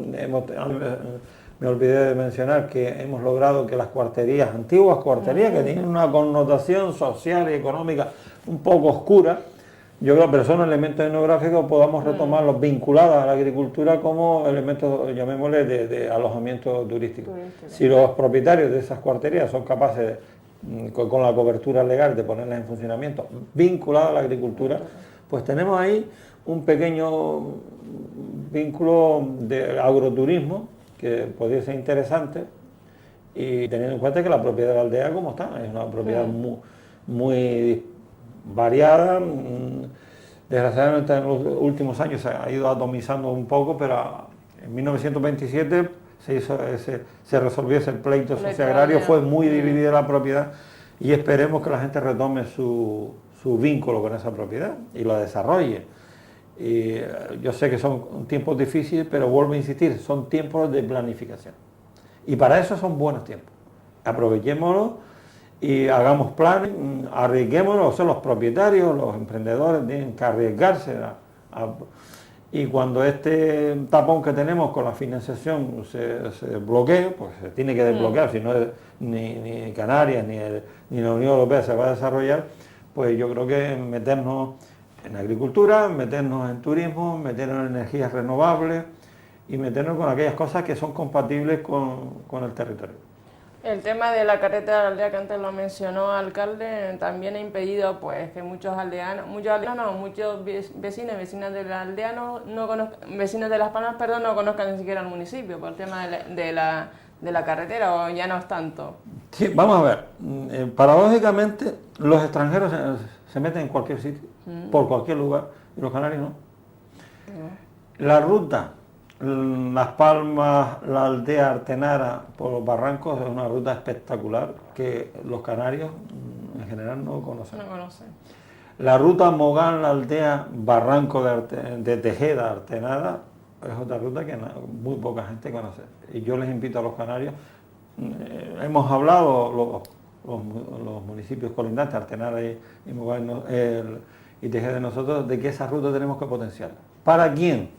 Me olvidé de mencionar que hemos logrado que las cuarterías, antiguas cuarterías, que tienen una connotación social y económica un poco oscura, yo creo que son elementos etnográficos, podamos retomarlos vinculados a la agricultura como elementos, llamémosle, de alojamiento turístico. Si los propietarios de esas cuarterías son capaces, con la cobertura legal, de ponerlas en funcionamiento vinculadas a la agricultura, pues tenemos ahí un pequeño vínculo de agroturismo que podría ser interesante y teniendo en cuenta que la propiedad de la aldea como está, es una propiedad muy variada. Desgraciadamente en los últimos años se ha ido atomizando un poco, pero en 1927 se resolvió ese pleito socioagrario, fue muy dividida la propiedad y esperemos que la gente retome su vínculo con esa propiedad y la desarrolle. Y yo sé que son tiempos difíciles, pero vuelvo a insistir, son tiempos de planificación. Y para eso son buenos tiempos. Aprovechémoslo y hagamos planes, arriesguémonos, son los propietarios, los emprendedores tienen que arriesgarse y cuando este tapón que tenemos con la financiación se bloquee, pues se tiene que desbloquear, si no ni Canarias ni la Unión Europea se va a desarrollar, pues yo creo que meternos en agricultura, meternos en turismo, meternos en energías renovables y meternos con aquellas cosas que son compatibles con el territorio. El tema de la carretera de la aldea que antes lo mencionó, alcalde, también ha impedido pues que muchos vecinos y vecinas de la aldea vecinos de Las Palmas, perdón, no conozcan ni siquiera el municipio por el tema de la carretera, o ya no es tanto. Sí, vamos a ver, paradójicamente los extranjeros se meten en cualquier sitio, por cualquier lugar, y los canarios no. La ruta Las Palmas, la aldea Artenara por los barrancos es una ruta espectacular que los canarios en general no conocen. La ruta Mogán, la aldea Barranco de Tejeda, Artenara, es otra ruta que muy poca gente conoce. Y yo les invito a los canarios, hemos hablado los municipios colindantes, Artenara y Mogán y Tejeda de nosotros, de que esa ruta tenemos que potenciarla. ¿Para quién?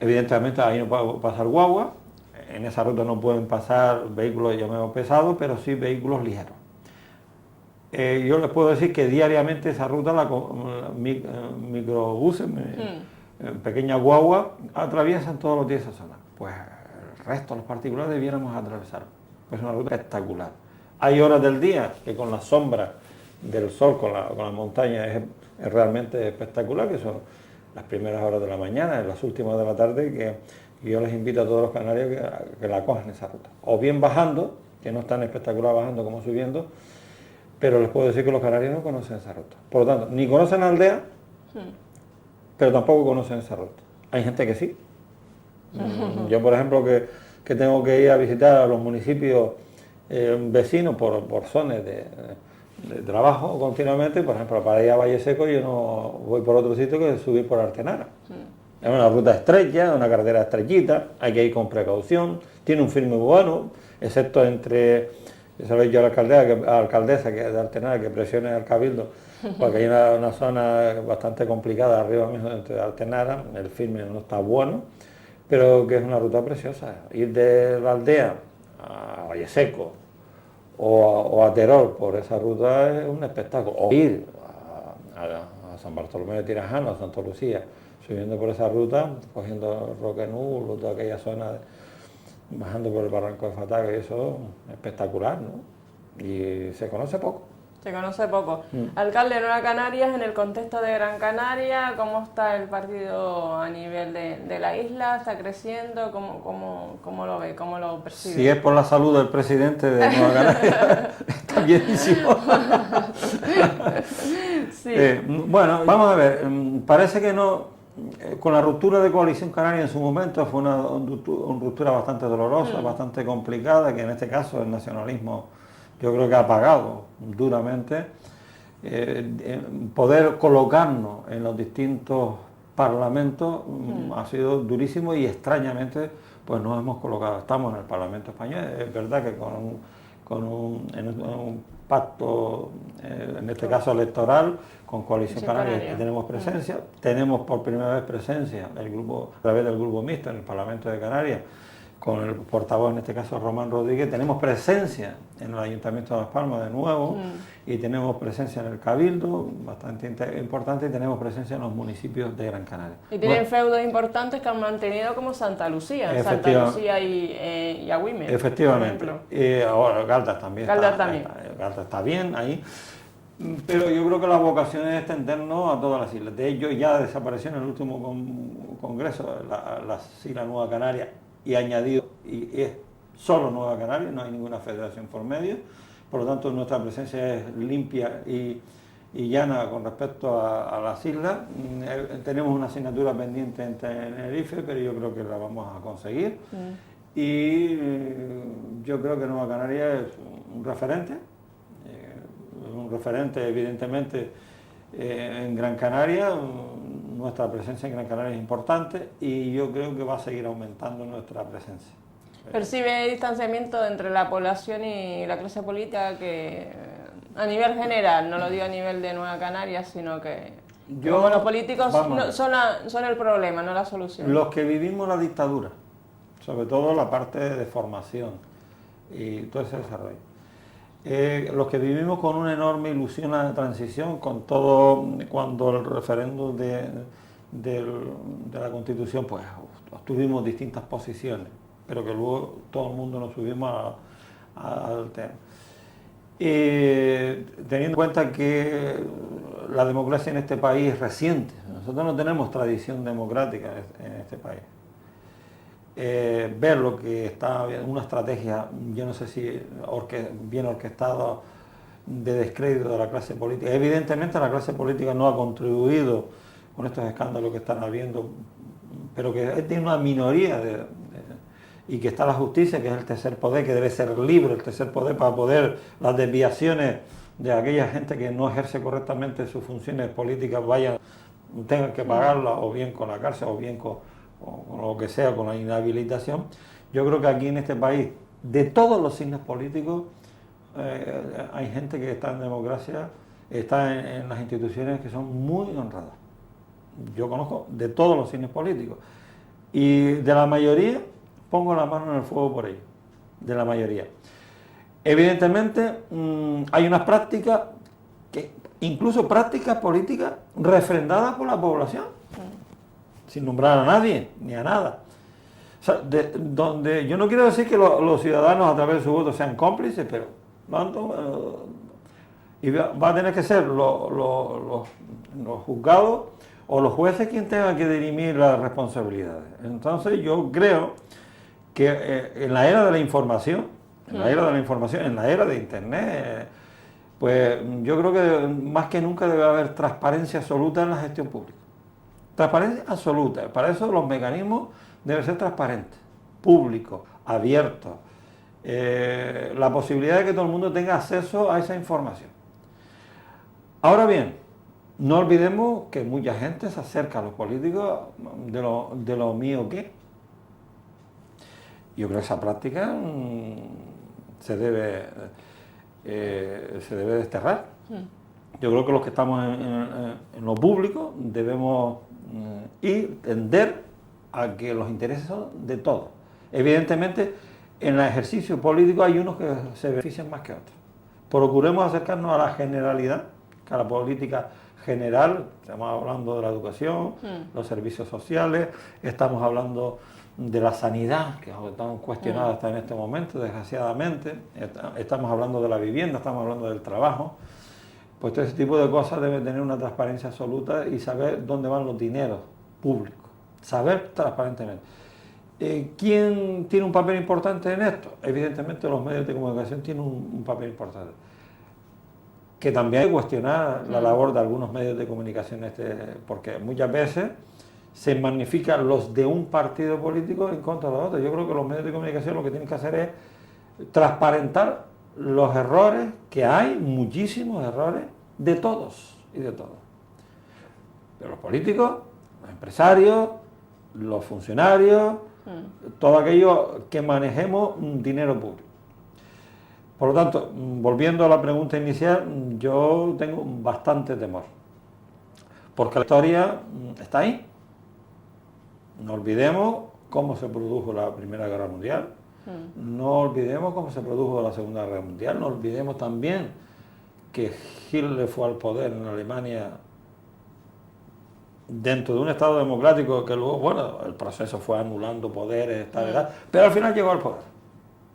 Evidentemente ahí no puede pasar guagua, en esa ruta no pueden pasar vehículos llamemos pesados, pero sí vehículos ligeros. Yo les puedo decir que diariamente esa ruta, microbuses, pequeñas guaguas, atraviesan todos los días esa zona. Pues el resto, los particulares, debiéramos atravesar. Es una ruta espectacular. Hay horas del día que con la sombra del sol, con la montaña, es realmente espectacular, que son las primeras horas de la mañana, en las últimas de la tarde, que yo les invito a todos los canarios que la cojan esa ruta. O bien bajando, que no es tan espectacular bajando como subiendo, pero les puedo decir que los canarios no conocen esa ruta. Por lo tanto, ni conocen la aldea, pero tampoco conocen esa ruta. Hay gente que sí. Yo, por ejemplo, que tengo que ir a visitar a los municipios vecinos por zonas de trabajo continuamente, por ejemplo, para ir a Valle Seco yo no voy por otro sitio que subir por Artenara. Es una ruta estrecha, una carretera estrechita, hay que ir con precaución, tiene un firme bueno, excepto entre, sabéis yo a la alcaldesa que de Artenara que presione al cabildo, porque hay una zona bastante complicada arriba mismo entre Artenara, el firme no está bueno, pero que es una ruta preciosa. Ir de la aldea a Valle Seco o a Terol por esa ruta es un espectáculo. O ir a San Bartolomé de Tirajana, a Santa Lucía, subiendo por esa ruta, cogiendo Roque Nulo, toda aquella zona, bajando por el barranco de Fataga, y eso es espectacular, ¿no? Y se conoce poco. Se conoce poco. Alcalde de Nueva Canarias, en el contexto de Gran Canaria, ¿cómo está el partido a nivel de la isla? ¿Está creciendo? ¿Cómo lo ve? ¿Cómo lo percibe? Si es por la salud del presidente de Nueva Canarias, está bienísimo. Sí. Bueno, vamos a ver, parece que no, con la ruptura de Coalición Canaria en su momento fue una ruptura bastante dolorosa, bastante complicada, que en este caso el nacionalismo yo creo que ha pagado duramente. Poder colocarnos en los distintos parlamentos ha sido durísimo y extrañamente pues nos hemos colocado. Estamos en el Parlamento Español, es verdad que con un pacto, en este caso electoral, con Coalición Canaria que tenemos presencia, tenemos por primera vez presencia a través del grupo mixto en el Parlamento de Canarias, con el portavoz, en este caso Román Rodríguez, tenemos presencia en el Ayuntamiento de Las Palmas de nuevo, y tenemos presencia en el Cabildo, bastante importante, y tenemos presencia en los municipios de Gran Canaria. Y tienen feudos importantes que han mantenido como Santa Lucía y Agüimes. Efectivamente. Y ahora Galdas también. Galdas está bien ahí. Pero yo creo que la vocación es extendernos a todas las islas. De hecho, ya desapareció en el último congreso la isla Nueva Canaria, y añadido, y es solo Nueva Canaria, no hay ninguna federación por medio, por lo tanto nuestra presencia es limpia y llana con respecto a las islas. Tenemos una asignatura pendiente en Tenerife, pero yo creo que la vamos a conseguir, y yo creo que Nueva Canaria es un referente evidentemente en Gran Canaria. nuestra presencia en Gran Canaria es importante y yo creo que va a seguir aumentando nuestra presencia. ¿Percibe distanciamiento entre la población y la clase política que a nivel general, no lo digo a nivel de Nueva Canarias, sino que como los políticos son el problema, no la solución? Los que vivimos la dictadura, sobre todo la parte de formación y todo ese desarrollo. Los que vivimos con una enorme ilusión a la transición, con todo, cuando el referéndum de la Constitución, pues tuvimos distintas posiciones, pero que luego todo el mundo nos subimos al tema. Teniendo en cuenta que la democracia en este país es reciente, nosotros no tenemos tradición democrática en este país. Ver lo que está, una estrategia, yo no sé si bien orquestada, de descrédito de la clase política. Evidentemente la clase política no ha contribuido con estos escándalos que están habiendo, pero que tiene una minoría y que está la justicia, que es el tercer poder, que debe ser libre el tercer poder para poder las desviaciones de aquella gente que no ejerce correctamente sus funciones políticas tengan que pagarlas o bien con la cárcel o bien con lo que sea, con la inhabilitación. Yo creo que aquí en este país, de todos los signos políticos, hay gente que está en democracia, está en las instituciones que son muy honradas. Yo conozco de todos los signos políticos y de la mayoría pongo la mano en el fuego por ello, de la mayoría. Evidentemente hay unas prácticas, incluso prácticas políticas refrendadas por la población, sin nombrar a nadie, ni a nada. O sea, donde yo no quiero decir que los ciudadanos a través de su voto sean cómplices, pero y va a tener que ser los juzgados o los jueces quien tengan que dirimir las responsabilidades. Entonces yo creo que en la era de la información, en la era de Internet, pues yo creo que más que nunca debe haber transparencia absoluta en la gestión pública. Transparencia absoluta. Para eso los mecanismos deben ser transparentes, públicos, abiertos. La posibilidad de que todo el mundo tenga acceso a esa información. Ahora bien, no olvidemos que mucha gente se acerca a los políticos de lo mío que. Yo creo que esa práctica se debe desterrar. Yo creo que los que estamos en lo público debemos tender a que los intereses son de todos. Evidentemente, en el ejercicio político hay unos que se benefician más que otros. Procuremos acercarnos a la generalidad, a la política general. Estamos hablando de la educación, los servicios sociales, estamos hablando de la sanidad, que están cuestionadas hasta en este momento, desgraciadamente. Estamos hablando de la vivienda, estamos hablando del trabajo. Pues todo ese tipo de cosas debe tener una transparencia absoluta y saber dónde van los dineros públicos. Saber transparentemente. ¿Quién tiene un papel importante en esto? Evidentemente los medios de comunicación tienen un papel importante. Que también hay que cuestionar la labor de algunos medios de comunicación, porque muchas veces se magnifican los de un partido político en contra de otro. Yo creo que los medios de comunicación lo que tienen que hacer es transparentar los errores, que hay muchísimos errores, de todos y de todos. De los políticos, los empresarios, los funcionarios, todo aquello que manejemos dinero público. Por lo tanto, volviendo a la pregunta inicial, yo tengo bastante temor, porque la historia está ahí. No olvidemos cómo se produjo la Primera Guerra Mundial, no olvidemos cómo se produjo la Segunda Guerra Mundial, no olvidemos también que Hitler fue al poder en Alemania dentro de un Estado democrático que luego, bueno, el proceso fue anulando poderes, pero al final llegó al poder.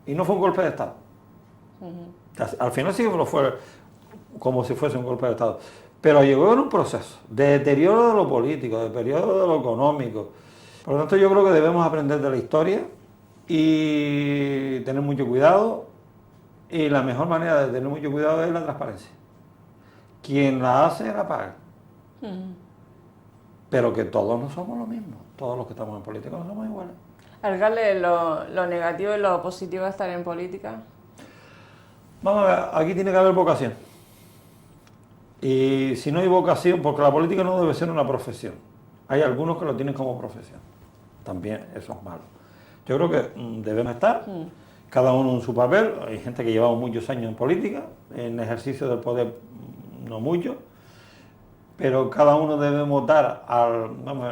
Y no fue un golpe de Estado. Al final sí lo fue como si fuese un golpe de Estado. Pero llegó en un proceso de deterioro de lo político, de deterioro de lo económico. Por lo tanto, yo creo que debemos aprender de la historia y tener mucho cuidado. Y la mejor manera de tener mucho cuidado es la transparencia. Quien la hace, la paga. Pero que todos no somos lo mismo. Todos los que estamos en política no somos iguales. Alcalde, lo negativo y lo positivo de estar en política. Vamos a ver, aquí tiene que haber vocación. Y si no hay vocación, porque la política no debe ser una profesión. Hay algunos que lo tienen como profesión. También eso es malo. Yo creo que debemos estar, cada uno en su papel. Hay gente que llevamos muchos años en política, en ejercicio del poder no mucho, pero cada uno debemos dar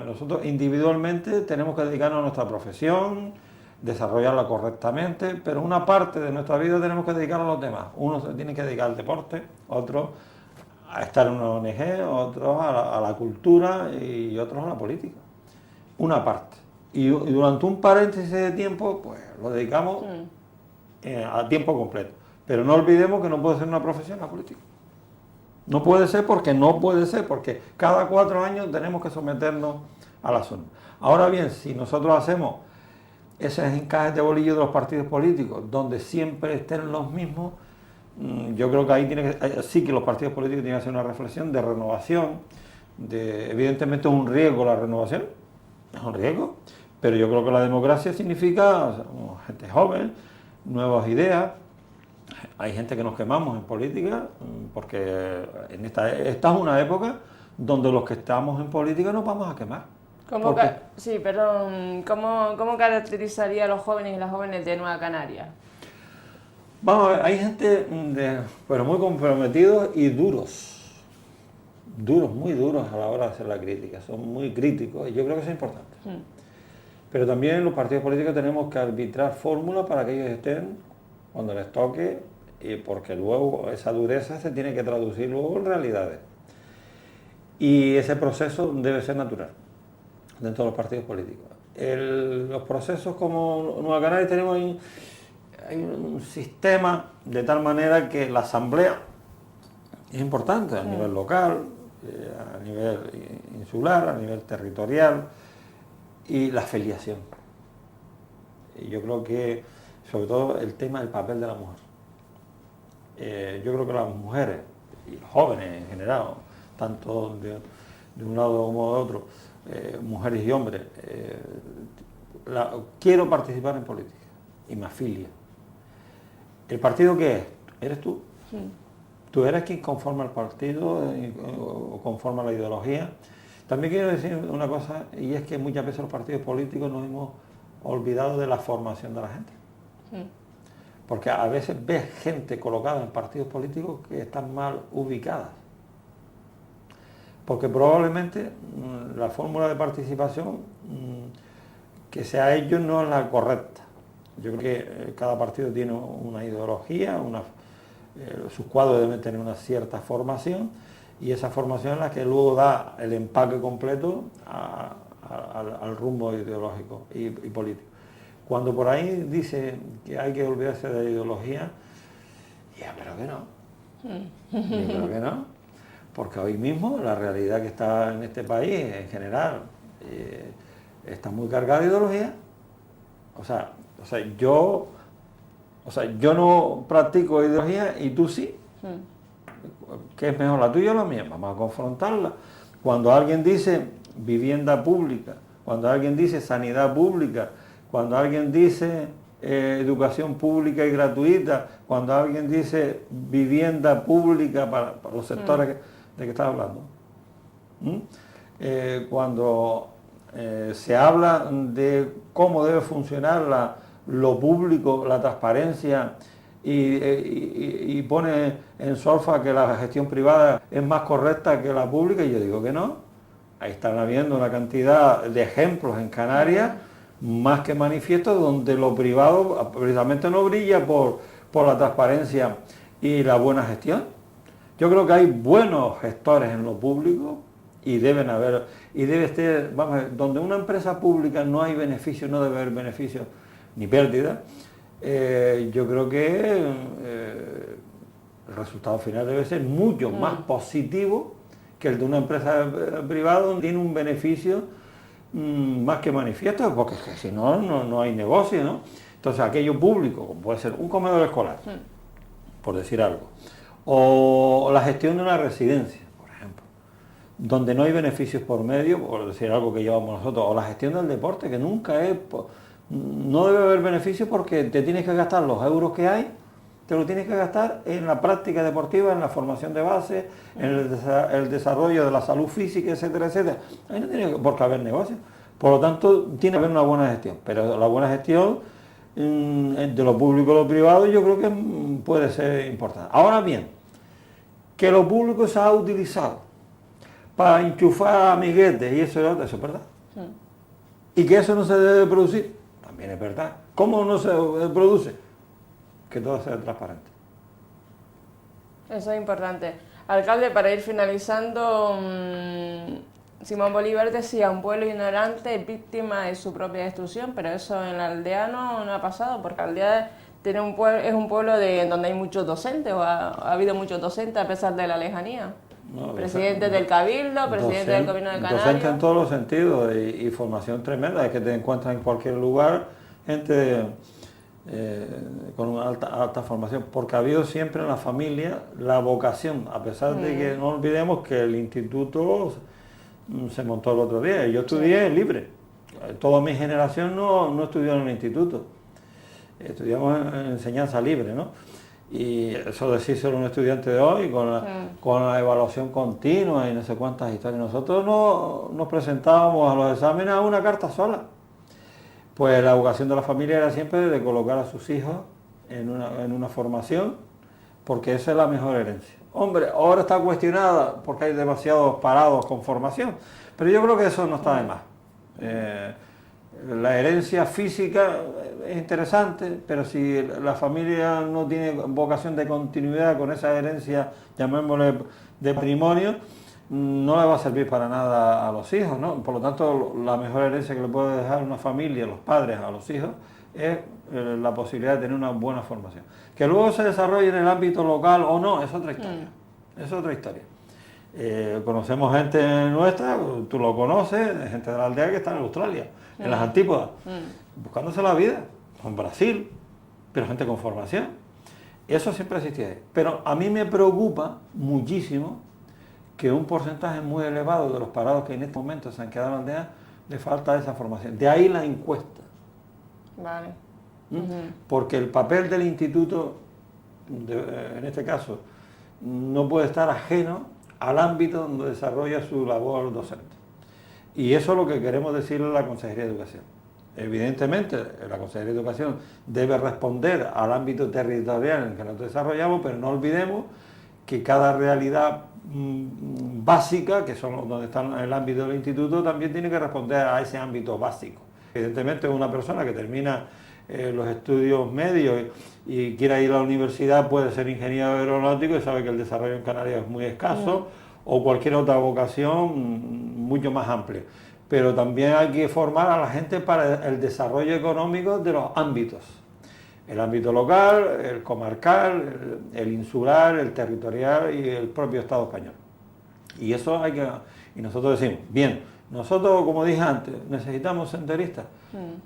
nosotros individualmente tenemos que dedicarnos a nuestra profesión, desarrollarla correctamente, pero una parte de nuestra vida tenemos que dedicarla a los demás. Uno se tiene que dedicar al deporte, otro a estar en una ONG, otros a la cultura y otros a la política. Una parte. Y durante un paréntesis de tiempo, pues lo dedicamos a tiempo completo. Pero no olvidemos que no puede ser una profesión la política. No puede ser, porque cada 4 años tenemos que someternos a las urnas. Ahora bien, si nosotros hacemos esos encajes de bolillo de los partidos políticos, donde siempre estén los mismos, yo creo que ahí sí que los partidos políticos tienen que hacer una reflexión de renovación. Evidentemente es un riesgo la renovación, es un riesgo, pero yo creo que la democracia significa gente joven, nuevas ideas. Hay gente que nos quemamos en política, porque esta es una época donde los que estamos en política nos vamos a quemar. ¿Cómo caracterizaría a los jóvenes y las jóvenes de Nueva Canaria? Vamos a ver, hay gente pero muy comprometidos y muy duros a la hora de hacer la crítica, son muy críticos y yo creo que eso es importante. Pero también los partidos políticos tenemos que arbitrar fórmulas para que ellos estén cuando les toque, y porque luego esa dureza se tiene que traducir luego en realidades. Y ese proceso debe ser natural dentro de los partidos políticos. Los procesos como Nueva Canaria tenemos hay un sistema de tal manera que la asamblea es importante a nivel local, a nivel insular, a nivel territorial, y la afiliación. Y yo creo que, sobre todo, el tema del papel de la mujer. Yo creo que las mujeres, y los jóvenes en general, tanto de un lado como de otro, mujeres y hombres, quiero participar en política y me afilia. ¿El partido qué es? ¿Eres tú? Sí. Tú eres quien conforma el partido o conforma la ideología. También quiero decir una cosa, y es que muchas veces los partidos políticos nos hemos olvidado de la formación de la gente. Sí. Porque a veces ves gente colocada en partidos políticos que están mal ubicadas. Porque probablemente la fórmula de participación que se ha hecho no es la correcta. Yo creo que cada partido tiene una ideología, sus cuadros deben tener una cierta formación, y esa formación es la que luego da el empaque completo al rumbo ideológico y político. Cuando por ahí dice que hay que olvidarse de la ideología, pero que no. Yo creo que no. Porque hoy mismo la realidad que está en este país en general está muy cargada de ideología. O sea, yo no practico ideología y tú sí. ¿Qué es mejor, la tuya o la mía? Vamos a confrontarla. Cuando alguien dice vivienda pública, cuando alguien dice sanidad pública, cuando alguien dice educación pública y gratuita, cuando alguien dice vivienda pública para los sectores de que estás hablando, cuando se habla de cómo debe funcionar lo público, la transparencia, y pone en solfa que la gestión privada es más correcta que la pública, y yo digo que no. Ahí están habiendo una cantidad de ejemplos en Canarias más que manifiestos donde lo privado precisamente no brilla por la transparencia y la buena gestión. Yo creo que hay buenos gestores en lo público y deben haber, y debe estar, vamos a ver, donde una empresa pública no hay beneficios, no debe haber beneficios ni pérdidas. Yo creo que el resultado final debe ser mucho más positivo que el de una empresa privada donde tiene un beneficio más que manifiesto, porque si no, no hay negocio, ¿no? Entonces aquello público, como puede ser un comedor escolar, por decir algo, o la gestión de una residencia, por ejemplo, donde no hay beneficios por medio, por decir algo que llevamos nosotros, o la gestión del deporte, que nunca es... No debe haber beneficio porque te tienes que gastar los euros que hay te lo tienes que gastar en la práctica deportiva, en la formación de base, en el desarrollo de la salud física, etcétera, etcétera. Ahí no tiene por qué haber negocio. Por lo tanto, tiene que haber una buena gestión. Pero la buena gestión de lo público y lo privado yo creo que puede ser importante. Ahora bien, que lo público se ha utilizado para enchufar amiguetes y eso es verdad. Y que eso no se debe producir, también es verdad. ¿Cómo no se produce? Que todo sea transparente. Eso es importante. Alcalde, para ir finalizando, Simón Bolívar decía, un pueblo ignorante es víctima de su propia destrucción, pero eso en la aldea no ha pasado, porque la aldea es un pueblo donde hay muchos docentes, o ha habido muchos docentes a pesar de la lejanía. No, presidente del Cabildo, presidente del Gobierno de Canarias. Docente en todos los sentidos y formación tremenda, es que te encuentras en cualquier lugar gente con una alta formación, porque ha habido siempre en la familia la vocación, a pesar de que no olvidemos que el instituto se montó el otro día. Yo estudié libre, toda mi generación no estudió en el instituto, estudiamos en enseñanza libre, ¿no? Y eso decírselo a un estudiante de hoy, con la evaluación continua y no sé cuántas historias. Nosotros nos presentábamos a los exámenes a una carta sola. Pues la vocación de la familia era siempre de colocar a sus hijos en una formación, porque esa es la mejor herencia. Hombre, ahora está cuestionada porque hay demasiados parados con formación, pero yo creo que eso no está de más. La herencia física es interesante, pero si la familia no tiene vocación de continuidad con esa herencia, llamémosle de patrimonio, no le va a servir para nada a los hijos, ¿no? Por lo tanto, la mejor herencia que le puede dejar una familia, los padres a los hijos, es la posibilidad de tener una buena formación. Que luego se desarrolle en el ámbito local o no, es otra historia. Es otra historia. Conocemos gente nuestra, tú lo conoces, gente de la aldea que está en Australia, en las antípodas, buscándose la vida, en Brasil, pero gente con formación. Eso siempre existía ahí. Pero a mí me preocupa muchísimo que un porcentaje muy elevado de los parados que en este momento se han quedado en la aldea le falta esa formación. De ahí la encuesta. Vale. Porque el papel del instituto, en este caso, no puede estar ajeno al ámbito donde desarrolla su labor docente. Y eso es lo que queremos decirle a la Consejería de Educación. Evidentemente, la Consejería de Educación debe responder al ámbito territorial en el que nos desarrollamos, pero no olvidemos que cada realidad básica, que son donde está el ámbito del instituto, también tiene que responder a ese ámbito básico. Evidentemente, una persona que termina los estudios medios y quiera ir a la universidad puede ser ingeniero aeronáutico y sabe que el desarrollo en Canarias es muy escaso, o cualquier otra vocación mucho más amplia. Pero también hay que formar a la gente para el desarrollo económico de los ámbitos. El ámbito local, el comarcal, el insular, el territorial y el propio Estado español. Y eso hay que... Y nosotros decimos, bien, nosotros, como dije antes, necesitamos senderistas,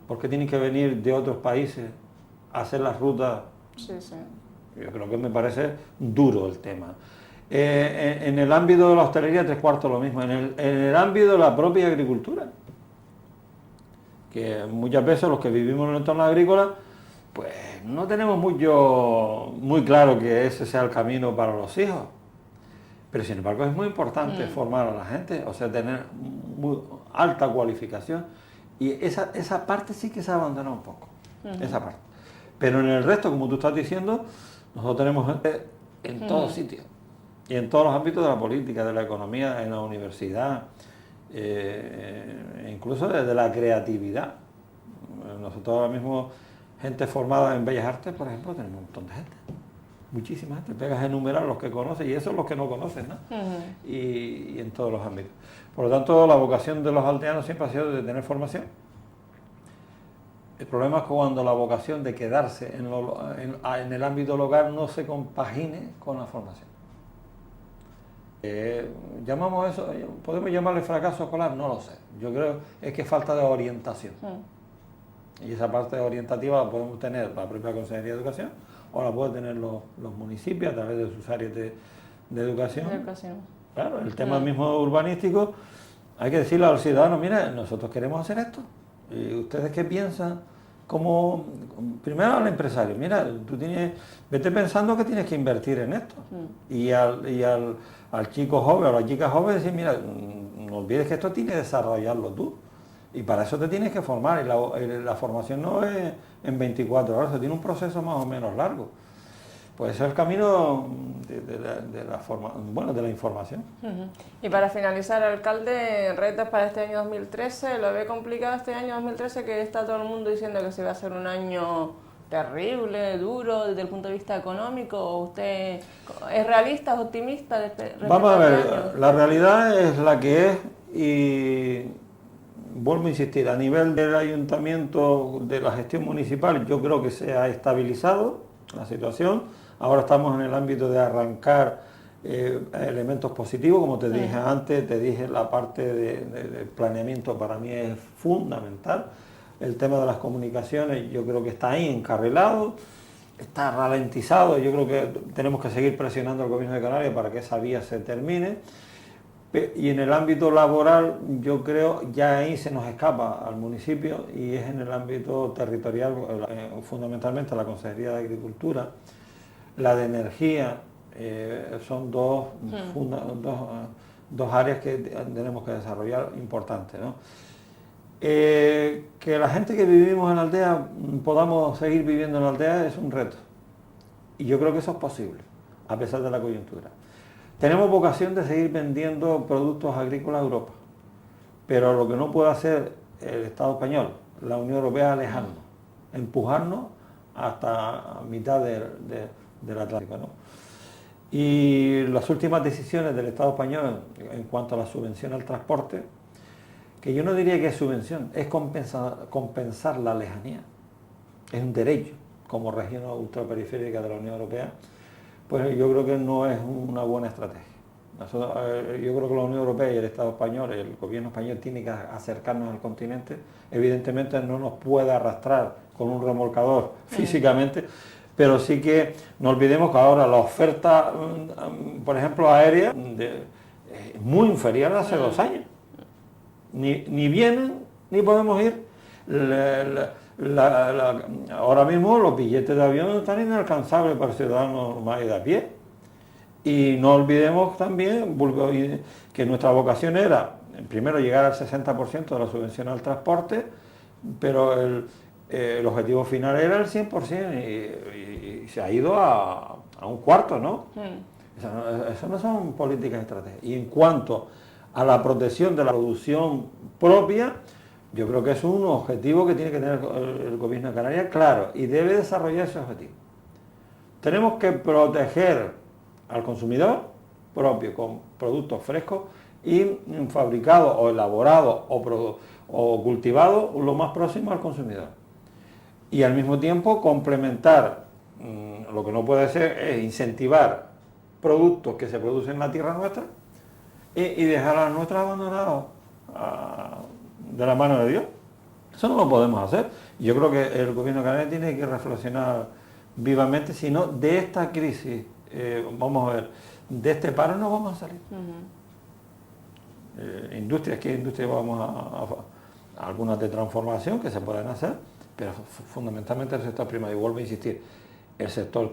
porque tienen que venir de otros países a hacer las rutas. Sí, sí. Yo creo que me parece duro el tema. En el ámbito de la hostelería, 3/4 lo mismo. En el ámbito de la propia agricultura, que muchas veces los que vivimos en el entorno agrícola, pues no tenemos muy claro que ese sea el camino para los hijos. Pero sin embargo es muy importante formar a la gente, o sea, tener muy alta cualificación. Y esa parte sí que se ha abandonado un poco, esa parte. Pero en el resto, como tú estás diciendo, nosotros tenemos gente en todos sitios. Y en todos los ámbitos de la política, de la economía, en la universidad, incluso desde la creatividad. Nosotros ahora mismo, gente formada en Bellas Artes, por ejemplo, tenemos un montón de gente. Muchísima gente. Pegas a enumerar los que conoces y esos los que no conocen, ¿no? Y en todos los ámbitos. Por lo tanto, la vocación de los aldeanos siempre ha sido de tener formación. El problema es que cuando la vocación de quedarse en el ámbito local no se compagine con la formación. ¿Llamamos eso? ¿Podemos llamarle fracaso escolar? No lo sé. Yo creo es que falta de orientación. Y esa parte orientativa la podemos tener la propia Consejería de Educación o la pueden tener los municipios a través de sus áreas de educación. Claro, el tema mismo urbanístico, hay que decirle a los ciudadanos, mira, nosotros queremos hacer esto. ¿Y ustedes qué piensan como primero al empresario, mira, vete pensando que tienes que invertir en esto. Y al chico joven o a la chica joven decir, mira, no olvides que esto tienes que desarrollarlo tú. Y para eso te tienes que formar. Y la formación no es en 24 horas, tiene un proceso más o menos largo. Pues ese es el camino de la información. Y para finalizar, alcalde, retos para este año 2013, ¿lo ve complicado este año 2013 que está todo el mundo diciendo que se va a hacer un año terrible, duro desde el punto de vista económico? ¿O usted es realista, es optimista? Vamos a ver, la realidad es la que es y vuelvo a insistir, a nivel del ayuntamiento, de la gestión municipal, yo creo que se ha estabilizado la situación. Ahora estamos en el ámbito de arrancar elementos positivos, como te dije antes, te dije la parte de planeamiento para mí es fundamental. El tema de las comunicaciones yo creo que está ahí encarrilado, está ralentizado, yo creo que tenemos que seguir presionando al Gobierno de Canarias para que esa vía se termine. Y en el ámbito laboral yo creo ya ahí se nos escapa al municipio y es en el ámbito territorial, fundamentalmente la Consejería de Agricultura, la de Energía, son dos áreas que tenemos que desarrollar importantes, ¿no? Que la gente que vivimos en la aldea podamos seguir viviendo en la aldea es un reto y yo creo que eso es posible a pesar de la coyuntura. Tenemos vocación de seguir vendiendo productos agrícolas a Europa, pero lo que no puede hacer el Estado español, la Unión Europea, es alejarnos, empujarnos hasta mitad del Atlántico, ¿no? Y las últimas decisiones del Estado español en cuanto a la subvención al transporte, que yo no diría que es subvención, es compensar la lejanía, es un derecho como región ultraperiférica de la Unión Europea, pues yo creo que no es una buena estrategia. Yo creo que la Unión Europea y el Estado español, el gobierno español tiene que acercarnos al continente, evidentemente no nos puede arrastrar con un remolcador físicamente, pero sí que no olvidemos que ahora la oferta, por ejemplo, aérea, es muy inferior a hace 2 años. Ni vienen, ni podemos ir. Ahora mismo los billetes de avión están inalcanzables para el ciudadano normal y de a pie. Y no olvidemos también que nuestra vocación era, primero, llegar al 60% de la subvención al transporte, pero el objetivo final era el 100% y se ha ido a un cuarto, ¿no? Eso no son políticas estratégicas. Y en cuanto a la protección de la producción propia, yo creo que es un objetivo que tiene que tener el Gobierno de Canarias, claro, y debe desarrollar ese objetivo. Tenemos que proteger al consumidor propio con productos frescos y fabricados o elaborados o cultivados lo más próximo al consumidor. Y al mismo tiempo complementar, lo que no puede ser es incentivar productos que se producen en la tierra nuestra y dejar a las nuestras abandonados de la mano de Dios. Eso no lo podemos hacer. Yo creo que el Gobierno de Canarias tiene que reflexionar vivamente, si no, de esta crisis, vamos a ver, de este paro no vamos a salir. Industrias vamos a algunas de transformación que se pueden hacer, pero fundamentalmente el sector primario, y vuelvo a insistir, el sector,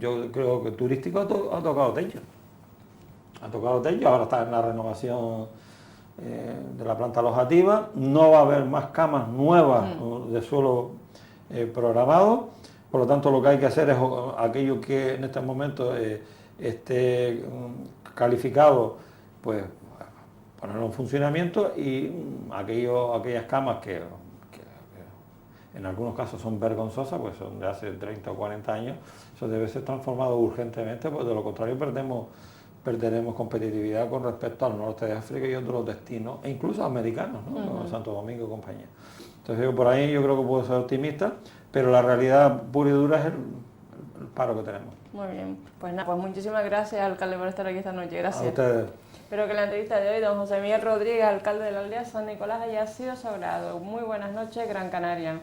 yo creo que turístico ha tocado techo. Ha tocado techo, ahora está en la renovación de la planta alojativa, no va a haber más camas nuevas de suelo programado, por lo tanto lo que hay que hacer es aquello que en este momento esté calificado, pues ponerlo en funcionamiento y aquellas camas que en algunos casos son vergonzosas, pues son de hace 30 o 40 años, eso debe ser transformado urgentemente, pues de lo contrario perderemos competitividad con respecto al norte de África y otros destinos, e incluso americanos, ¿no? Como Santo Domingo y compañía. Entonces por ahí yo creo que puedo ser optimista, pero la realidad pura y dura es el paro que tenemos. Muy bien, pues nada, pues muchísimas gracias, alcalde, por estar aquí esta noche. Gracias. A ustedes. Espero que la entrevista de hoy, don José Miguel Rodríguez, alcalde de la aldea San Nicolás, haya sido de su agrado. Muy buenas noches, Gran Canaria.